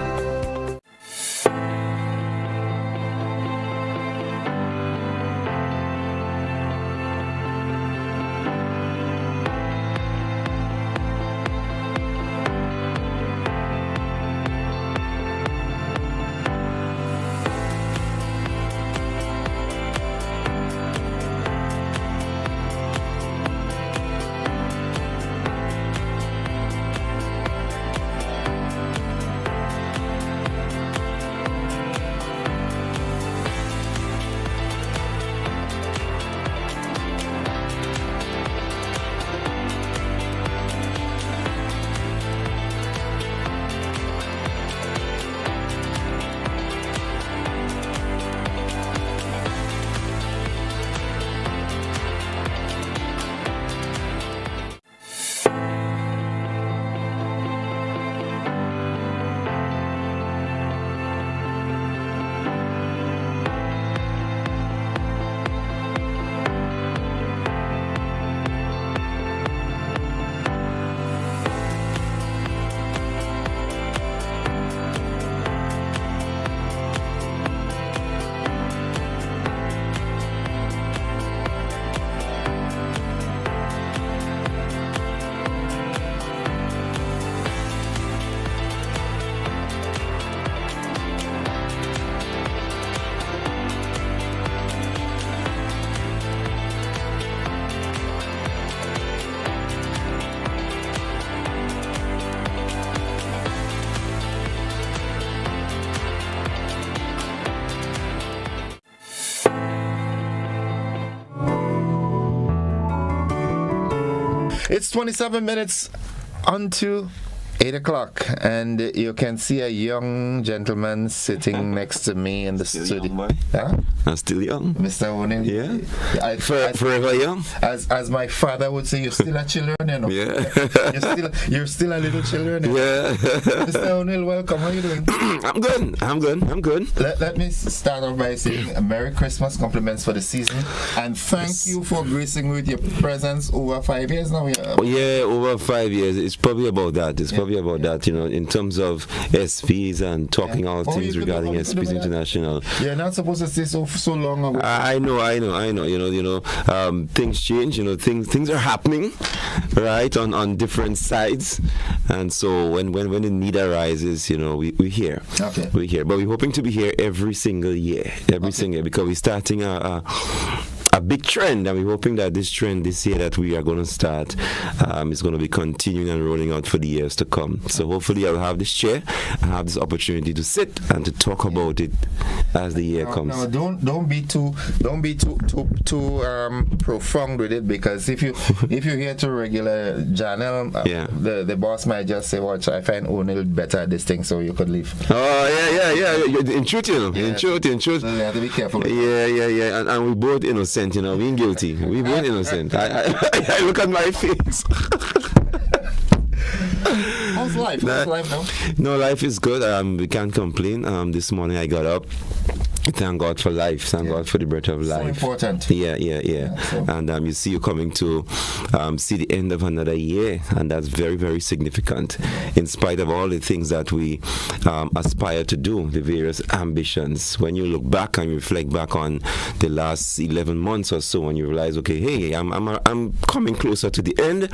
S1: It's 27 minutes onto 8 o'clock, and you can see a young gentleman sitting next to me in the studio. Huh?
S20: I'm still young.
S1: Mr. O'Neill.
S20: Yeah. Forever young.
S1: As my father would say, you're still a children, you know.
S20: Yeah.
S1: you're still a little children.
S20: Yeah.
S1: Mr. O'Neill, welcome. How are you doing?
S20: I'm good.
S1: Let me start off by saying a Merry Christmas, compliments for the season, and thank you for gracing me with your presence over 5 years now.
S20: Yeah, over 5 years. It's probably about that. You know, in terms of SPs and talking all things regarding SPs International.
S1: You're not supposed to stay so long ago.
S20: I know. You know, things change. You know, things are happening, right, on different sides, and so when the need arises, you know, we're here.
S1: Okay.
S20: We're here, but we're hoping to be here every single year, because we're starting a big trend, and we're hoping that this trend this year that we are going to start is going to be continuing and rolling out for the years to come. So hopefully I'll have this chair, I have this opportunity to sit and to talk about it as the year comes.
S1: No, don't be too profound with it, because if you hear to regular channel, the boss might just say, "Watch, I find O'Neill better at this thing," so you could leave.
S20: Oh yeah. In truth, you know, in truth.
S1: So you have to be careful.
S20: Yeah. And we both innocent. You know, we ain't guilty. We both innocent. I look at my face.
S1: How's life? How's life now?
S20: No, life is good. We can't complain. This morning I got up. Thank God for life. Thank God for the breath of life.
S1: So important.
S20: Yeah.
S1: So.
S20: And you see, you're coming to see the end of another year, and that's very, very significant. In spite of all the things that we aspire to do, the various ambitions. When you look back and reflect back on the last 11 months or so, and you realize, okay, hey, I'm coming closer to the end.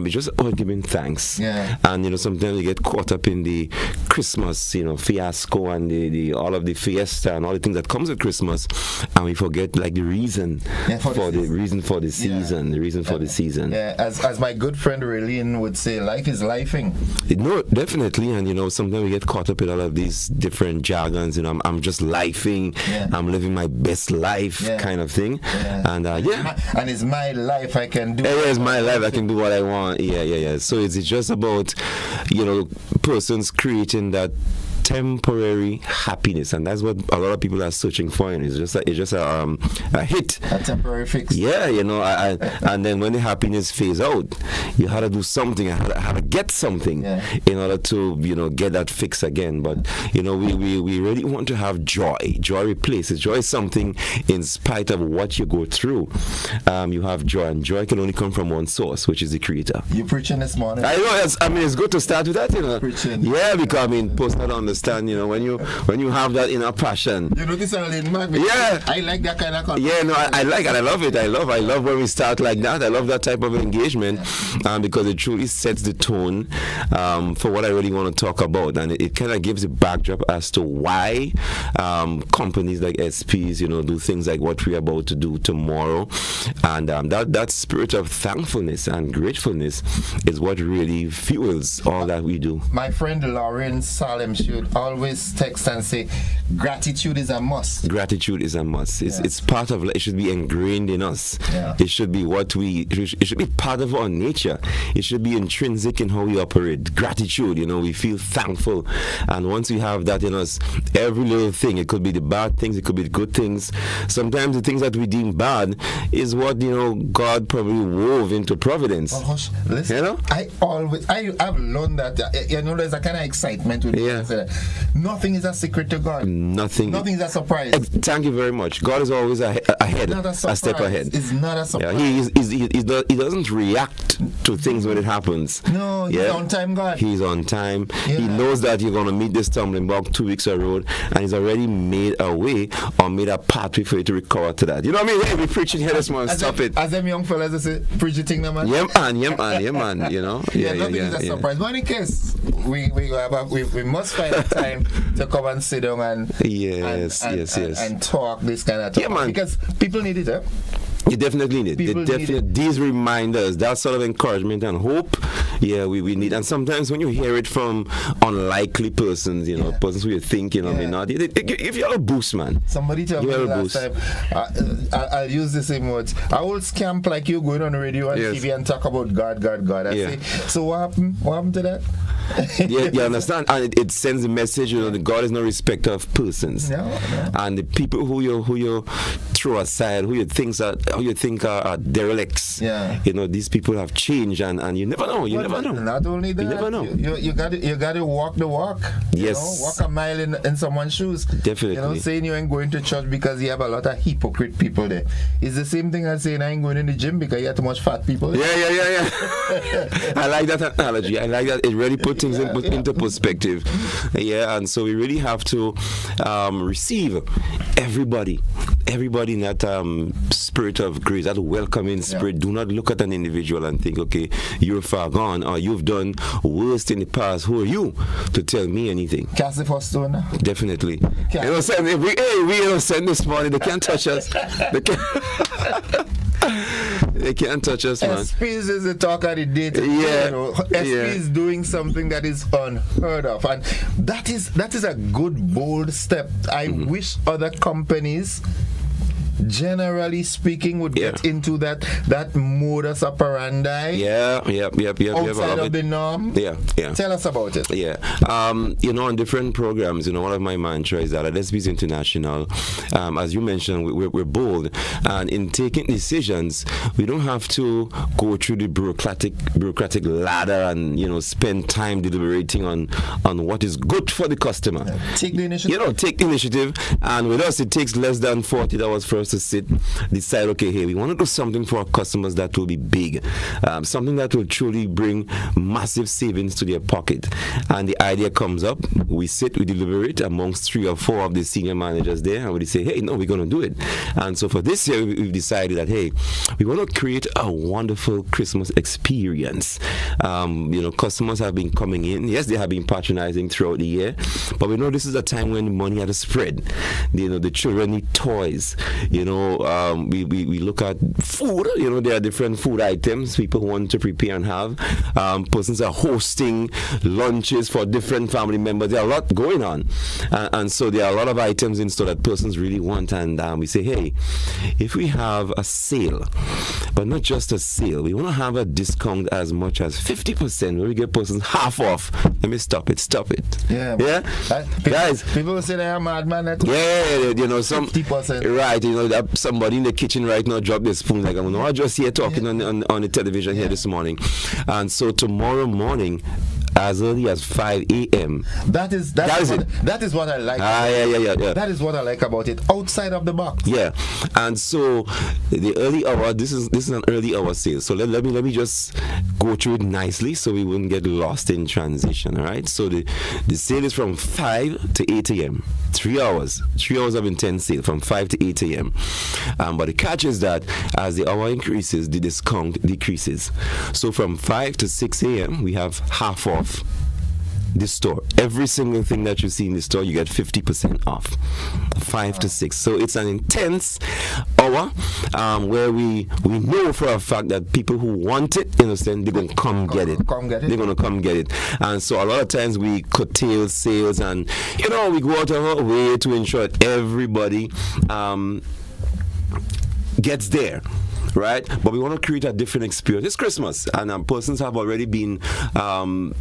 S20: It's just all giving thanks.
S1: Yeah.
S20: And you know, sometimes you get caught up in the Christmas, you know, fiasco and the all of the fiesta and all the things that comes with Christmas, and we forget like the reason for the season.
S1: Yeah, as my good friend Raylene would say, life is lifing.
S20: No, definitely. And you know, sometimes we get caught up in all of these different jargons. You know, I'm just lifing.
S1: Yeah.
S20: I'm living my best life, kind of thing.
S1: Yeah.
S20: And
S1: and it's my life. I can do.
S20: It's my life. I can do what I want. Yeah. So it's just about, you know, persons creating that temporary happiness, and that's what a lot of people are searching for. And it's just a hit,
S1: a temporary fix.
S20: Yeah, you know. And then when the happiness fades out, you had to do something. I had to get something in order to, you know, get that fix again. But you know, we really want to have joy. Joy replaces. Joy is something in spite of what you go through. You have joy, and joy can only come from one source, which is the Creator.
S1: You preaching this morning?
S20: I know. It's good to start with that, you know.
S1: Preaching.
S20: Yeah, because post not understand. You know, when you have that inner passion.
S1: You notice I like that kind of conversation.
S20: Yeah, no, I like it. I love it. I love when we start like that. I love that type of engagement, because it truly sets the tone for what I really want to talk about, and it kind of gives a backdrop as to why companies like SPs, you know, do things like what we're about to do tomorrow, and that spirit of thankfulness and gratefulness is what really fuels all that we do.
S1: My friend Lauren Salem should always text and say, gratitude is a must.
S20: Gratitude is a must. It's part of, it should be ingrained in us. It should be it should be part of our nature. It should be intrinsic in how we operate. Gratitude, you know, we feel thankful, and once we have that in us, every little thing, it could be the bad things, it could be the good things. Sometimes the things that we deem bad is what, you know, God probably wove into providence.
S1: Oh, hush. Listen,
S20: you know,
S1: I've learned that, you know, there's a kind of excitement with nothing is a secret to God. Nothing is a surprise.
S20: Thank you very much. God is always ahead, a step ahead.
S1: It's not a surprise.
S20: He doesn't react to things when it happens.
S1: No, he's on time, God.
S20: He's on time. He knows that you're going to meet this stumbling block 2 weeks of road, and he's already made a way or made a pathway for you to recover to that. You know what I mean? Hey, we're preaching here this morning. Stop it.
S1: As them young fellas, they say, preach the thing, man.
S20: Yeah, man. You know?
S1: Nothing is a surprise. But in case, we must find a time to come and sit down and talk this kind of talk.
S20: Yeah, man.
S1: Because people need it,
S20: You definitely need it. These reminders, that sort of encouragement and hope, we need. And sometimes when you hear it from unlikely persons, persons who you think, may not, give you a boost, man.
S1: Somebody told me last time, I'll use the same words. I will scamp like you going on the radio and TV and talk about God. I say, so what happened? What happened to that?
S20: You understand? And it sends a message, that God is no respecter of persons.
S1: No.
S20: And the people who you throw aside, who you think are derelicts, these people have changed, and you never know.
S1: Not only that,
S20: you never know.
S1: You got to walk the walk.
S20: Yes.
S1: Walk a mile in someone's shoes.
S20: Definitely.
S1: Saying you ain't going to church because you have a lot of hypocrite people there. It's the same thing as saying I ain't going in the gym because you have too much fat people.
S20: Yeah. I like that analogy. I like that. It really puts things into perspective. And so we really have to receive everybody in that spirit of grace, that welcoming spirit. Do not look at an individual and think, okay, you're far gone or you've done worse in the past. Who are you to tell me anything?
S1: Cast the first stone.
S20: Definitely. We send this morning. They can't touch us. They can't touch us, man.
S1: SPs is the talk of the day. SPs doing something that is unheard of, and that is a good bold step. I wish other companies, generally speaking, would get into that modus operandi. Outside of the norm. Tell us about it.
S20: On different programs, one of my mantras is that at SB's International, as you mentioned, we're bold, and in taking decisions, we don't have to go through the bureaucratic ladder and spend time deliberating on what is good for the customer.
S1: Take the initiative.
S20: Take the initiative, and with us, it takes less than 40 hours for us to sit, decide, okay, hey, we want to do something for our customers that will be big, something that will truly bring massive savings to their pocket. And the idea comes up, we sit, we deliberate amongst 3 or 4 of the senior managers there, and we say, hey, no, we're going to do it. And so for this year, we've decided that, hey, we want to create a wonderful Christmas experience. Customers have been coming in. Yes, they have been patronizing throughout the year, but we know this is a time when money had to spread. The children need toys. We look at food. There are different food items people want to prepare and have. Persons are hosting lunches for different family members. There are a lot going on, and so there are a lot of items in store that persons really want. And we say, hey, if we have a sale, but not just a sale, we want to have a discount as much as 50%, where we get persons half off. Let me stop it. Guys,
S1: people will say they are madman.
S20: Some 50%. Right, somebody in the kitchen right now dropped their spoon like I'm not just here talking on the television here this morning. And so tomorrow morning, as early as 5 a.m.
S1: That is what I like. That is what I like about it. Outside of the box.
S20: Yeah, and so the early hour. This is an early hour sale. So let me just go through it nicely so we wouldn't get lost in transition. All right. So the sale is from 5 to 8 a.m. 3 hours. 3 hours of intense sale from 5 to 8 a.m. But the catch is that as the hour increases, the discount decreases. So from 5 to 6 a.m. we have half off the store. Every single thing that you see in the store, you get 50% off. 5 to 6. So it's an intense hour where we know for a fact that people who want it, they're going to come get it. They're going to come get it. And so a lot of times we curtail sales, and we go out of our way to ensure that everybody gets there. Right, but we want to create a different experience. It's Christmas, and persons have already been,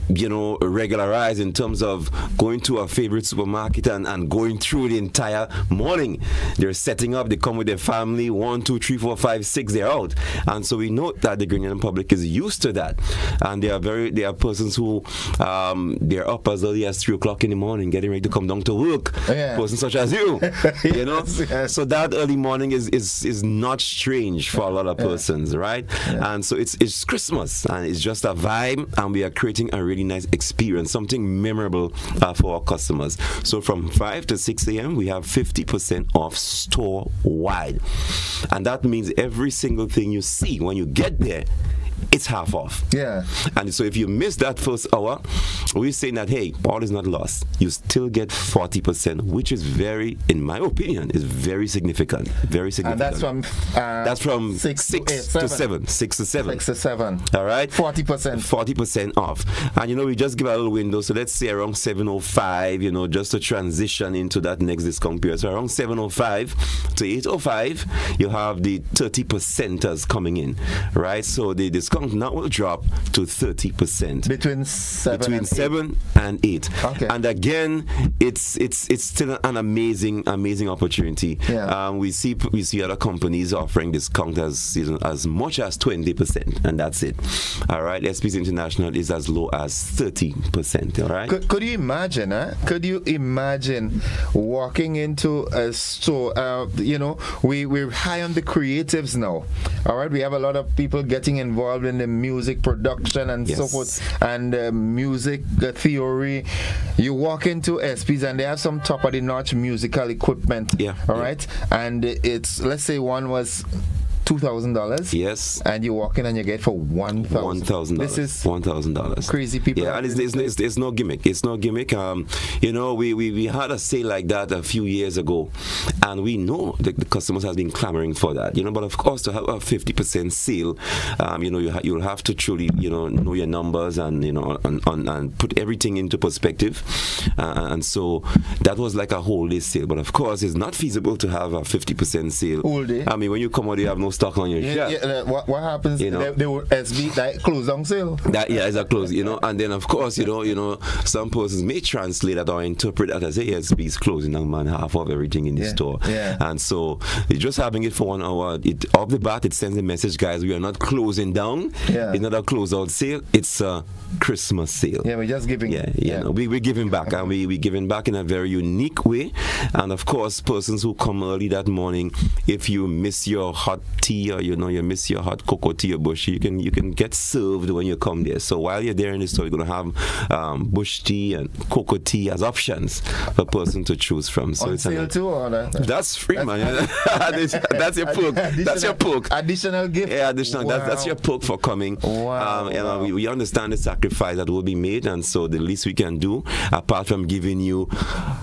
S20: regularized in terms of going to a favorite supermarket and going through the entire morning. They're setting up. They come with their family. 1, 2, 3, 4, 5, 6. They're out, and so we know that the Grenadian public is used to that. And there are persons who they're up as early as 3 o'clock in the morning, getting ready to come down to work. Persons such as you, Yes. So that early morning is not strange for a lot of persons, right? And so it's Christmas, and it's just a vibe, and we are creating a really nice experience, something memorable for our customers. So from 5 to 6 a.m. we have 50% off store wide, and that means every single thing you see when you get there it's half off.
S1: Yeah.
S20: And so if you miss that first hour, we're saying that, hey, all is not lost. You still get 40%, which is very, in my opinion, is very significant. Very significant.
S1: And that's from
S20: 6 to 7. 6 to 7.
S1: 6 to 7.
S20: All right?
S1: 40%.
S20: 40% off. And, you know, we just give a little window. So let's say around 7:05, you know, just to transition into that next discount period. So around 7:05 to 8:05, you have the 30%ers coming in, right? So the discount now will drop to 30%.
S1: Between 7
S20: and 8.
S1: Okay.
S20: And again, it's still an amazing opportunity.
S1: Yeah.
S20: We see other companies offering discount as much as 20%, and that's it. All right. SP's International is as low as 30%. All right.
S1: Could you imagine? Could you imagine walking into a store? You know, we're high on the creatives now. All right. We have a lot of people getting involved in the music production and so forth, and music theory. You walk into SP's and they have some top of the notch musical equipment.
S20: Yeah.
S1: All right. And it's, let's say one was $2,000.
S20: Yes.
S1: And you walk in and you get for $1,000. This is
S20: $1,000.
S1: Crazy people.
S20: Yeah, and it's no gimmick. It's no gimmick. You know, we had a sale like that a few years ago, and we know the customers have been clamoring for that. You know, but of course, to have a 50% sale, you know, you'll have to truly, you know your numbers and, you know, and put everything into perspective. And so that was like a whole day sale. But of course, it's not feasible to have a 50% sale.
S1: Whole day.
S20: I mean, when you come out, you have no stock on your shelf.
S1: Yeah, what happens?
S20: You know,
S1: they will SB that close down sale.
S20: It's a close. You know, and then of course, you know, some persons may translate that or interpret that as, hey, SB is closing down, man, half of everything in the store.
S1: Yeah.
S20: And so just having it for 1 hour, off the bat, it sends a message, guys, we are not closing down.
S1: Yeah.
S20: It's not a closeout sale. It's a Christmas sale.
S1: Yeah, we're just giving.
S20: Yeah. No, we're giving back, and we're giving back in a very unique way. And of course, persons who come early that morning, if you miss your hot tea or you miss your hot cocoa tea or bush, you can get served when you come there. So while you're there in the store, you're gonna have bush tea and cocoa tea as options for a person to choose from. So
S1: on
S20: it's
S1: sale too, or
S20: that's free, man. That's your perk. That's your perk.
S1: Additional gift.
S20: Yeah, additional.
S1: Wow.
S20: That's your perk for coming.
S1: Wow.
S20: You know, we understand the sacrifice that will be made, and so the least we can do, apart from giving you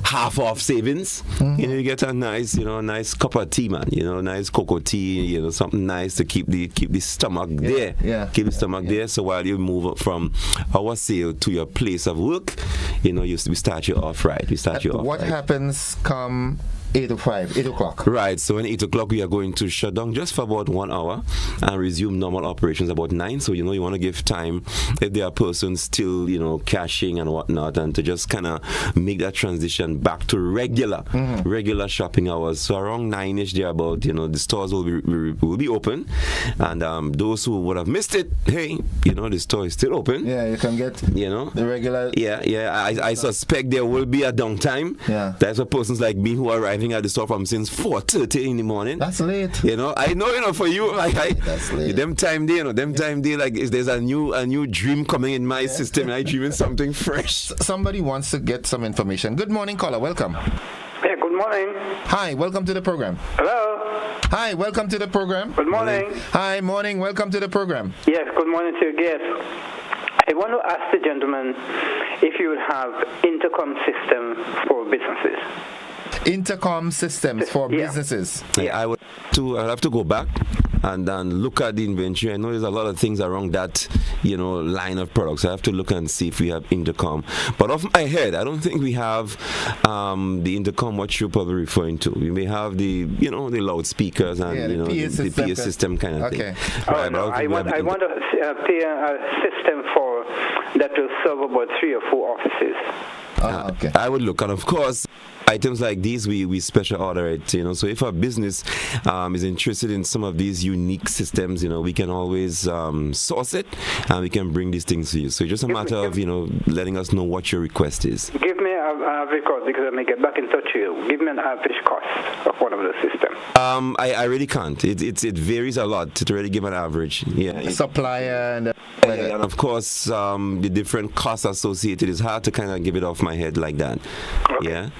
S20: half off savings, you know, you get a nice cup of tea, man. You know, nice cocoa tea. You know, something nice to keep the stomach there.
S1: Yeah.
S20: Keep the stomach there. So while you move from our sale to your place of work, you know, we start you off right.
S1: What happens come 8 o'clock?
S20: Right, so at 8 o'clock we are going to shut down just for about 1 hour and resume normal operations about 9. So, you know, you want to give time if there are persons still, you know, cashing and whatnot, and to just kind of make that transition back to regular shopping hours. So around 9ish thereabout, you know, the stores will be open, and those who would have missed it, hey, you know, the store is still open.
S1: Yeah, you can get,
S20: you know,
S1: the regular.
S20: Yeah. I suspect there will be a downtime.
S1: Yeah,
S20: that's for persons like me who are arriving at the store from since 4:30 in the morning.
S1: That's late.
S20: You know, I know, you know, for you,
S1: that's late.
S20: Them time day, like there's a new dream coming in my system, and I dreaming something fresh.
S1: Somebody wants to get some information. Good morning, caller. Welcome.
S21: Yeah, good morning.
S1: Hi, welcome to the program.
S21: Hello.
S1: Hi, welcome to the program.
S21: Good morning.
S1: Hi, morning. Welcome to the program.
S21: Yes, good morning to your guest. I want to ask the gentleman if you would have intercom system for businesses.
S1: Intercom systems for businesses.
S20: Yeah, I'll have to go back and then look at the inventory. I know there's a lot of things around that, you know, line of products. I have to look and see if we have intercom. But off my head, I don't think we have the intercom what you're probably referring to. We may have the, you know, the loudspeakers and the PA system kind of thing.
S21: Oh, no, I want a system for that will serve about 3 or 4 offices.
S1: Okay.
S20: I would look, and of course, items like these we special order it, you know. So if a business is interested in some of these unique systems, you know, we can always source it and we can bring these things to you. So it's just a matter of, you know, letting us know what your request is.
S21: Give me an average cost, because I may get back in touch with you. Give me an average cost of one of the systems.
S20: I really can't. It varies a lot to really give an average. Yeah.
S1: Supplier and
S20: and of course the different costs associated. It's hard to kind of give it off my head like that.
S21: Okay.
S20: Yeah.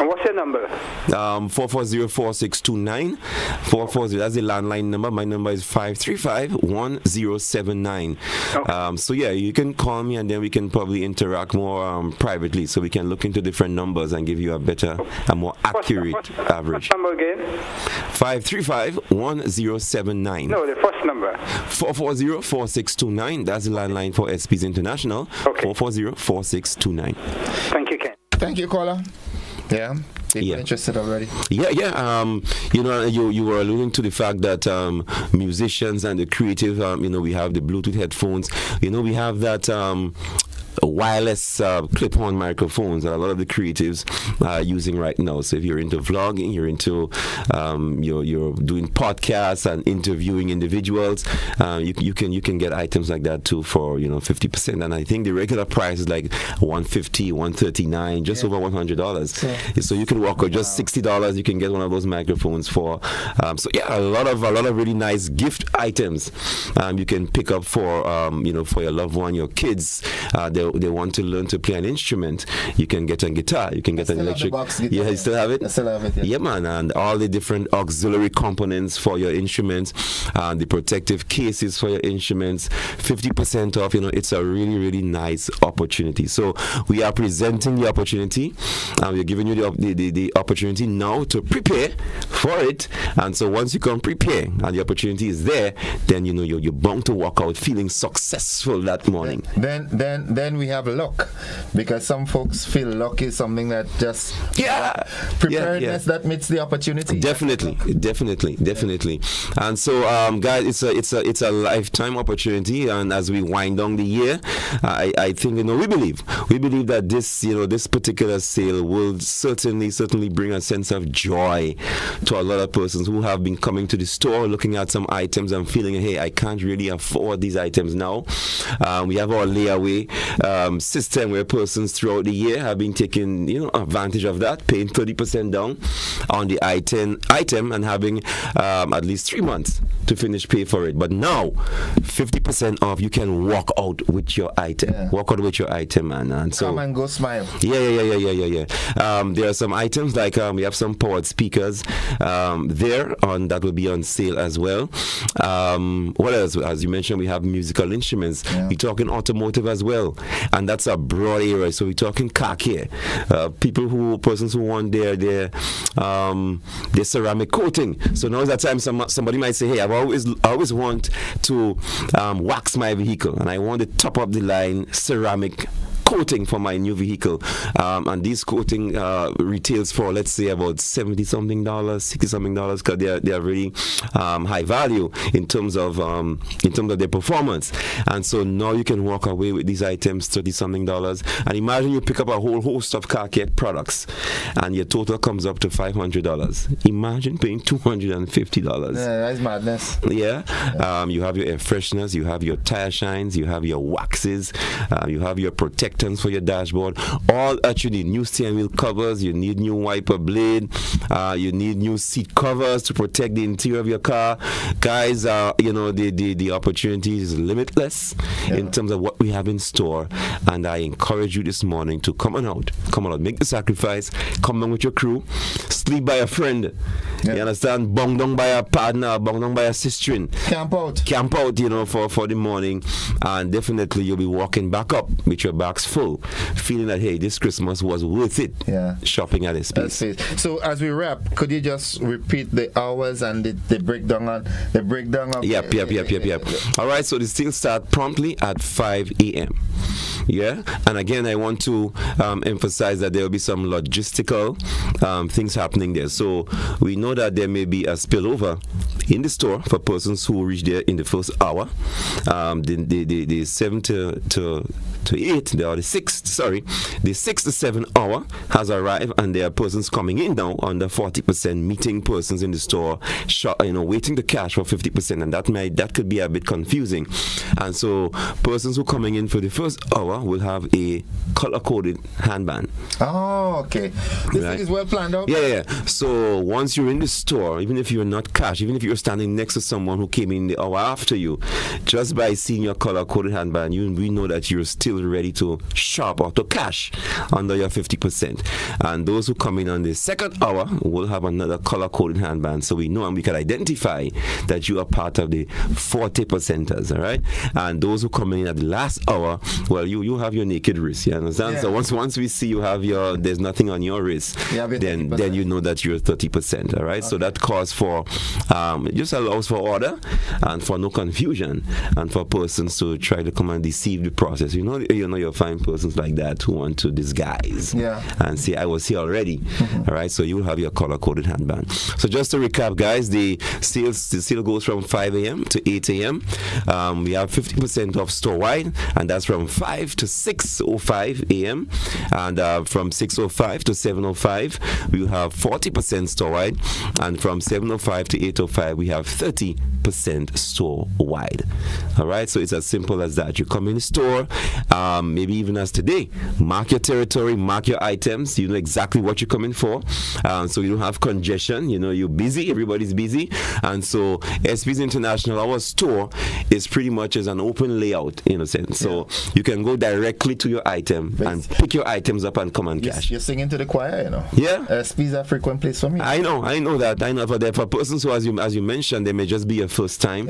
S21: And what's your number?
S20: 440-4629. 440, that's the landline number. My number is 535-1079. So yeah, you can call me and then we can probably interact more privately, so we can look into different numbers and give you a more accurate average.
S21: Number again?
S20: 535-1079.
S21: No, the first number.
S20: 440-4629. That's the landline for SPs International. 440-4629.
S21: Thank you, Ken.
S1: Thank you, caller. Yeah. People interested already.
S20: Yeah. You were alluding to the fact that musicians and the creative, we have the Bluetooth headphones. We have that wireless clip-on microphones that a lot of the creatives are using right now. So if you're into vlogging, you're into you're doing podcasts and interviewing individuals, you can get items like that too for 50%. And I think the regular price is like $150, $139, just over $100. So you can walk with just $60. You can get one of those microphones for. A lot of really nice gift items you can pick up for for your loved one, your kids. They want to learn to play an instrument. You can get a guitar. You can get an electric. Yeah, you still have it?
S1: I still have it.
S20: Yeah, man. And all the different auxiliary components for your instruments, the protective cases for your instruments, 50% off. It's a really, really nice opportunity. So we are presenting the opportunity, and we're giving you the opportunity now to prepare for it. And so once you come prepare and the opportunity is there, then you're bound to walk out feeling successful that morning.
S1: Then we have luck, because some folks feel luck is something that just preparedness that meets the opportunity.
S20: Definitely. And so guys, it's a lifetime opportunity, and as we wind down the year, I think we believe that this particular sale will certainly bring a sense of joy to a lot of persons who have been coming to the store looking at some items and feeling, hey, I can't really afford these items now. We have our layaway system where persons throughout the year have been taking advantage of that, paying 30% down on the item and having at least 3 months to finish pay for it. But now 50% off, you can walk out with your item. Man. And so
S1: come and go smile.
S20: Yeah. There are some items like we have some powered speakers that will be on sale as well. What else? As you mentioned, we have musical instruments. We're talking automotive as well, and that's a broad area. So we're talking car care. Persons who want their ceramic coating. So now is that time somebody might say, hey, I always want to wax my vehicle, and I want the top of the line ceramic coating for my new vehicle, and these coating retails for, let's say, about $70-something, $60-something, because they are really high value in terms of their performance. And so now you can walk away with these items, $30-something, and imagine you pick up a whole host of car care products and your total comes up to $500. Imagine paying $250.
S1: Yeah, that's madness.
S20: You have your air fresheners, you have your tire shines, you have your waxes, you have your protectors for your dashboard, all that you need. New steering wheel covers, you need new wiper blade, you need new seat covers to protect the interior of your car. Guys, the opportunity is limitless in terms of what we have in store, and I encourage you this morning to come on out, make the sacrifice, come down with your crew, sleep by a friend, you understand, bung down by a partner, bung down by a sister,
S1: camp out,
S20: for the morning, and definitely you'll be walking back up with your bags full, feeling that, hey, this Christmas was worth it. Shopping at a space.
S1: So as we wrap, could you just repeat the hours and the breakdown of
S20: Yep. All right, so the sale start promptly at 5 a.m. And again, I want to emphasize that there will be some logistical things happening there. So we know that there may be a spillover in the store for persons who reach there in the first hour. The 7 to 8, or the 6 to 7 hour has arrived, and there are persons coming in now under 40%, meeting persons in the store, waiting to cash for 50%, and that could be a bit confusing. And so persons who are coming in for the first hour hour, we'll have a color-coded handband.
S1: Oh, okay. This
S20: Right.
S1: thing is well planned out.
S20: Yeah. So once you're in the store, even if you're not cash, even if you're standing next to someone who came in the hour after you, just by seeing your color-coded handband, we know that you're still ready to shop or to cash under your 50%. And those who come in on the second hour will have another color-coded handband, so we know and we can identify that you are part of the 40 percenters, all right? And those who come in at the last hour, well, you have your naked wrist, you understand?
S1: Yeah.
S20: So once we see you have there's nothing on your wrist, then you know that you're 30%, all right? Okay. So that calls for, just allows for order and for no confusion and for persons to try to come and deceive the process. You'll find persons like that who want to disguise and say, I was here already, all right? So you will have your color-coded handband. So just to recap, guys, the sale goes from 5 a.m. to 8 a.m. We have 50% off store-wide, and that's from 5 to 6:05 a.m. And from 6:05 to 7:05, we will have 40% store-wide, and from 7:05 to 8:05, we have 30% store-wide. All right, so it's as simple as that. You come in the store, maybe even as today, mark your territory, mark your items. You know exactly what you're coming for, so you don't have congestion. You're busy, everybody's busy, and so SP's International, our store is pretty much as an open layout in a sense. So you can go directly to your item and pick your items up and come and cash.
S1: You're singing to the choir,
S20: Yeah.
S1: SP's a frequent place for me.
S20: I know that. I know for persons who, as you mentioned, they may just be your first time,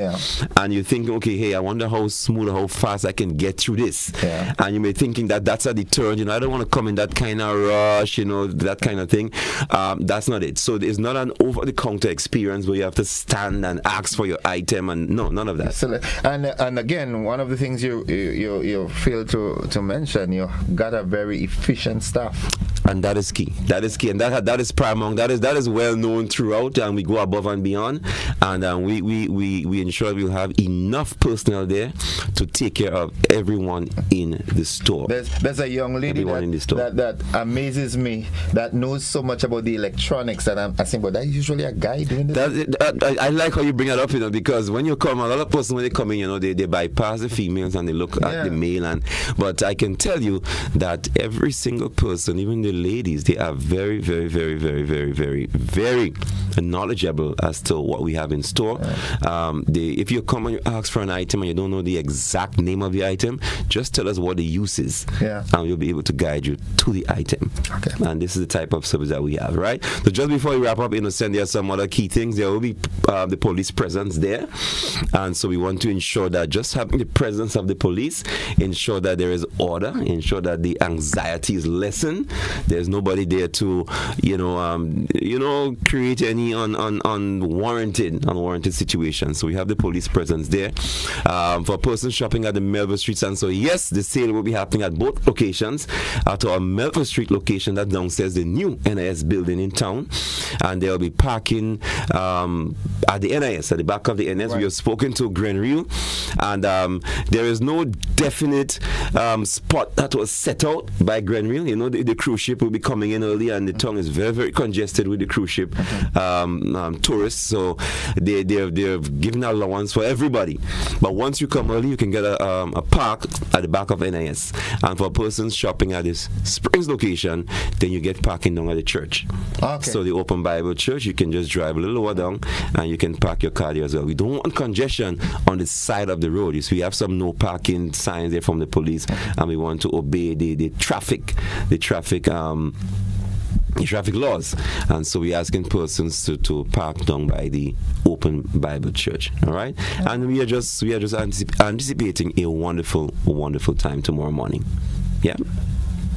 S20: and you think, okay, hey, I wonder how smooth or how fast I can get through this. And you may thinking that's a deterrent. I don't want to come in that kind of rush, that kind of thing. That's not it. So it's not an over-the-counter experience where you have to stand and ask for your item, and no, none of that.
S1: And again, one of the things you failed to mention, you got a very efficient staff,
S20: and that is key. That is key, and that is paramount. That is well known throughout, and we go above and beyond, and we ensure we'll have enough personnel there to take care of everyone in the store.
S1: There's a young lady that amazes me, that knows so much about the electronics, and I think, but that's usually a guy doing this.
S20: I like how you bring it up, because when you come, a lot of persons when they come in, they bypass the females and they look at the male, but I can tell you that every single person, even the ladies, they are very, very, very, very, very, very, very knowledgeable as to what we have in store. If you come and you ask for an item and you don't know the exact name of the item, just tell us what the use is, and we'll be able to guide you to the item. Okay. And this is the type of service that we have, right? So just before we wrap up, there are some other key things. There will be the police presence there, and so we want to ensure that just having the presence of the police, ensure that there is order, ensure that the anxiety is lessened. There's nobody there to, create any unwarranted situations. So we have the police presence there. For persons shopping at the Melville Street, and so yes, the sale will be happening at both locations. At our Melville Street location, that downstairs, the new NIS building in town, and there will be parking at the NIS, at the back of the NIS. Right. We have spoken to Grenada, and there is no definite spot that was set out by Grenada. The cruise ship will be coming in early, and the town is very, very congested with the cruise ship tourists, so they've given allowance for everybody. But once you come early, you can get a park at the back of NIS, and for persons shopping at this Springs location, then you get parking down at the church. Okay. So the Open Bible Church, you can just drive a little lower down and you can park your car there as well. We don't want congestion on the side of the road. So we have some no parking signs there from the police, and we want to obey the traffic laws, and so we're asking persons to park down by the Open Bible Church. All right, and we are just anticipating a wonderful time tomorrow morning. Yeah.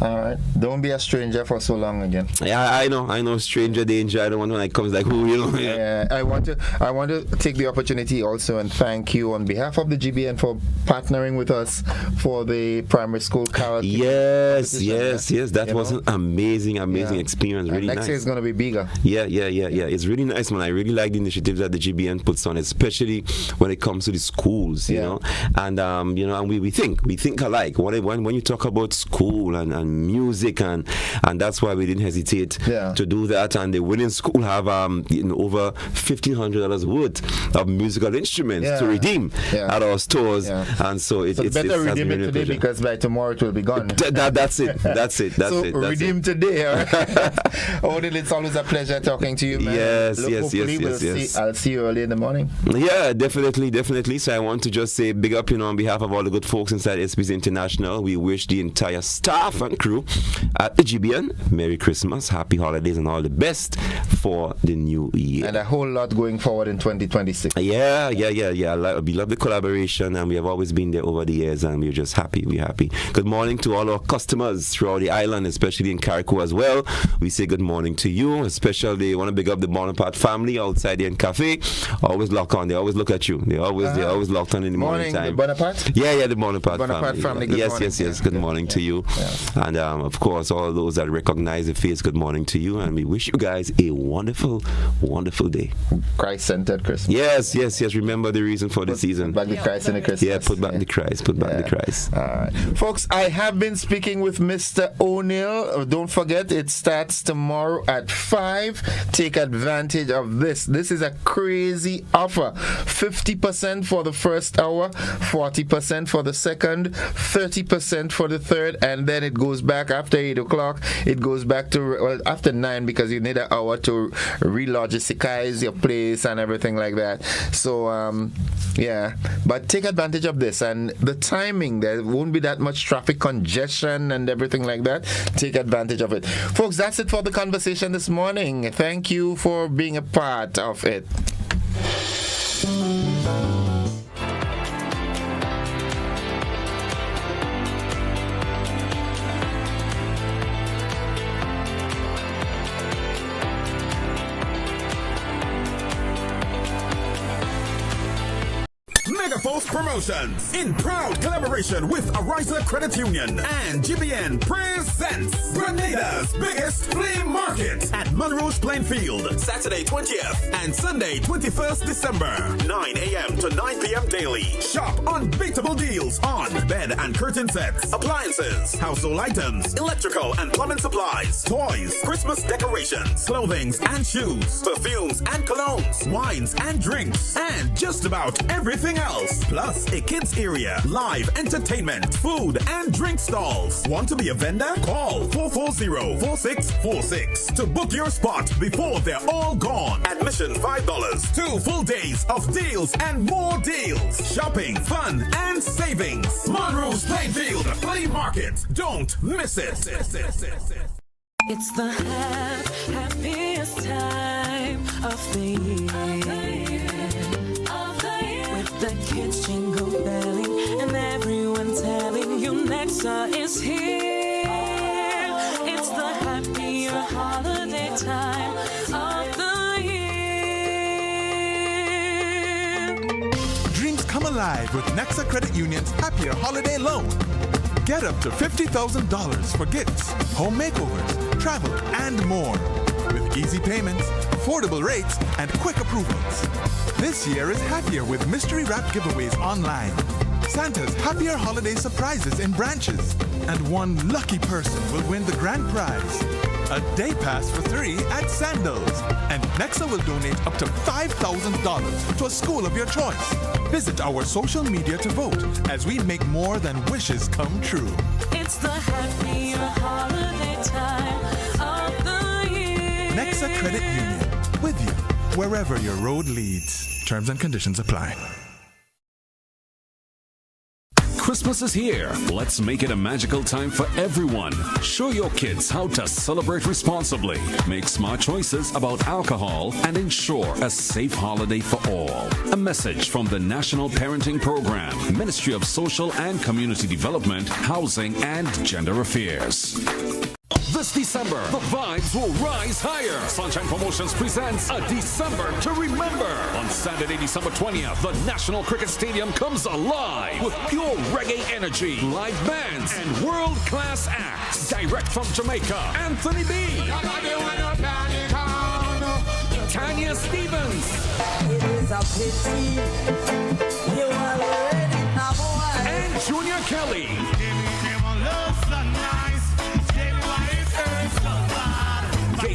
S1: All right. Don't be a stranger for so long again.
S20: Yeah, I know. Stranger danger. I don't want when it comes like who,
S1: Yeah. I want to take the opportunity also and thank you on behalf of the GBN for partnering with us for the primary school carol.
S20: Yes. That was an amazing experience. Really
S1: next
S20: nice.
S1: year is going to be bigger.
S20: Yeah. It's really nice, man. I really like the initiatives that the GBN puts on, especially when it comes to the schools. You know, and and we think alike. When you talk about school and and music, and that's why we didn't hesitate to do that. And the winning school have over $1,500 worth of musical instruments to redeem at our stores, and so it's
S1: better redeem it today because by tomorrow it will be gone.
S20: That's it. So
S1: redeem today. All right? Odin, it's always a pleasure talking to you, man.
S20: Yes.
S1: I'll see you early in the morning.
S20: Yeah, definitely. So I want to just say big up, on behalf of all the good folks inside SBC International. We wish the entire staff and crew at the GBN Merry Christmas, Happy Holidays, and all the best for the new year.
S1: And a whole lot going forward in 2026.
S20: Yeah. We love the collaboration, and we have always been there over the years, and we're just happy. We're happy. Good morning to all our customers throughout the island, especially in Carriacou as well. We say good morning to you. Especially want to big up the Bonaparte family outside there in Cafe. Always lock on. They always look at you. They're always locked on in the morning time.
S1: The Bonaparte?
S20: Yeah, the Bonaparte
S1: family.
S20: Yes. Good morning to you. And of course, all those that recognize the face, good morning to you. And we wish you guys a wonderful, wonderful day.
S1: Christ-centered Christmas.
S20: Yes. Remember the reason for the season.
S1: Put back the Christ in the Christmas.
S20: Yeah, put back the Christ.
S1: All right. Folks, I have been speaking with Mr. O'Neill. Don't forget, it starts tomorrow at 5. Take advantage of this. This is a crazy offer. 50% for the first hour, 40% for the second, 30% for the third, and then it goes back after 8 o'clock. It goes back to after 9 because you need an hour to re-logisticize your place and everything like that. So, but take advantage of this. And the timing, there won't be that much traffic congestion and everything like that. Take advantage of it. Folks, that's it for the conversation this morning. Thank you for being a part of it.
S3: Megaforce Promotions, in proud collaboration with Ariza Credit Union and GBN, presents Grenada's biggest flea market at Monroe's Plainfield, Saturday 20th and Sunday 21st December, 9 a.m. to 9 p.m. daily. Shop unbeatable deals on bed and curtain sets, appliances, household items, electrical and plumbing supplies, toys, Christmas decorations, clothing and shoes, perfumes and colognes, wines and drinks, and just about everything else. Plus a kids area, live entertainment, food and drink stalls. Want to be a vendor? Call 440-4646 to book your spot before they're all gone. Admission $5. 2 full days of deals and more deals. Shopping, fun and savings. Monroe's Plainfield Flea Market. Don't miss it.
S15: It's the happiest time of the year. With the kids jingle belling and everyone telling you Nexa is here. It's the happier holiday time of the year.
S16: Dreams come alive with Nexa Credit Union's Happier Holiday Loan. Get up to $50,000 for gifts, home makeovers, travel, and more. With easy payments, affordable rates, and quick approvals. This year is happier with mystery wrap giveaways online, Santa's Happier Holiday surprises in branches, and one lucky person will win the grand prize. A day pass for 3 at Sandals. And Nexa will donate up to $5,000 to a school of your choice. Visit our social media to vote as we make more than wishes come true.
S15: It's the happier holiday time of the year.
S16: Nexa Credit Union, with you wherever your road leads. Terms and conditions apply.
S6: Christmas is here. Let's make it a magical time for everyone. Show your kids how to celebrate responsibly. Make smart choices about alcohol and ensure a safe holiday for all. A message from the National Parenting Program, Ministry of Social and Community Development, Housing and Gender Affairs. This December, the vibes will rise higher. Sunshine Promotions presents a December to remember. On Saturday, December 20th, the National Cricket Stadium comes alive with pure reggae energy, live bands, and world-class acts. Direct from Jamaica, Anthony B. Tanya Stevens.
S15: It is a pity you already have one.
S6: And Junior Kelly.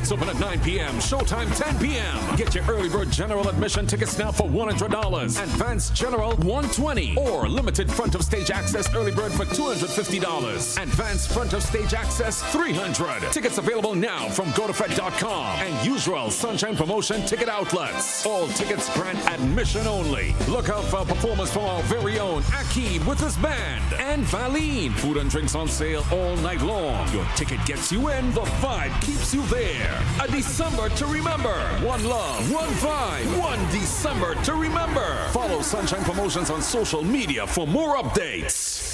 S6: Gates open at 9 p.m. Showtime 10 p.m. Get your early bird general admission tickets now for $100. Advanced general $120. Or limited front of stage access early bird for $250. Advanced front of stage access $300. Tickets available now from GoToFed.com and usual Sunshine Promotion ticket outlets. All tickets grant admission only. Look out for a performance from our very own Akeem with his band and Valine. Food and drinks on sale all night long. Your ticket gets you in, the vibe keeps you there. A December to remember. One love, one vibe, one December to remember. Follow Sunshine Promotions on social media for more updates.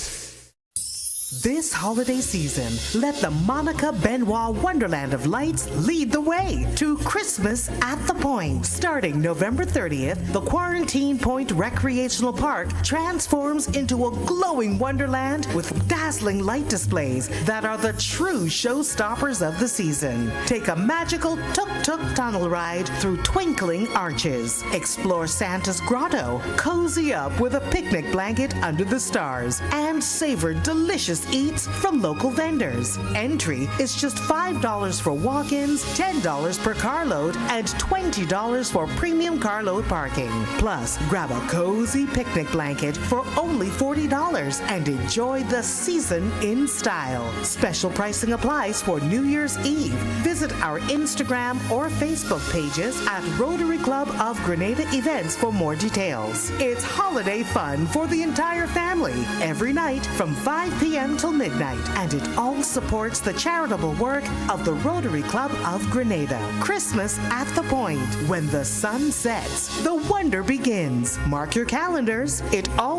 S7: This holiday season, let the Monica Benoit Wonderland of Lights lead the way to Christmas at the Point. Starting November 30th, the Quarantine Point Recreational Park transforms into a glowing wonderland with dazzling light displays that are the true showstoppers of the season. Take a magical tuk-tuk tunnel ride through twinkling arches. Explore Santa's grotto, cozy up with a picnic blanket under the stars, and savor delicious eats from local vendors. Entry is just $5 for walk-ins, $10 per carload, and $20 for premium carload parking. Plus, grab a cozy picnic blanket for only $40 and enjoy the season in style. Special pricing applies for New Year's Eve. Visit our Instagram or Facebook pages at Rotary Club of Grenada Events for more details. It's holiday fun for the entire family every night from 5 p.m. till midnight, and it all supports the charitable work of the Rotary Club of Grenada. Christmas at the Point. When the sun sets, the wonder begins. Mark your calendars. It all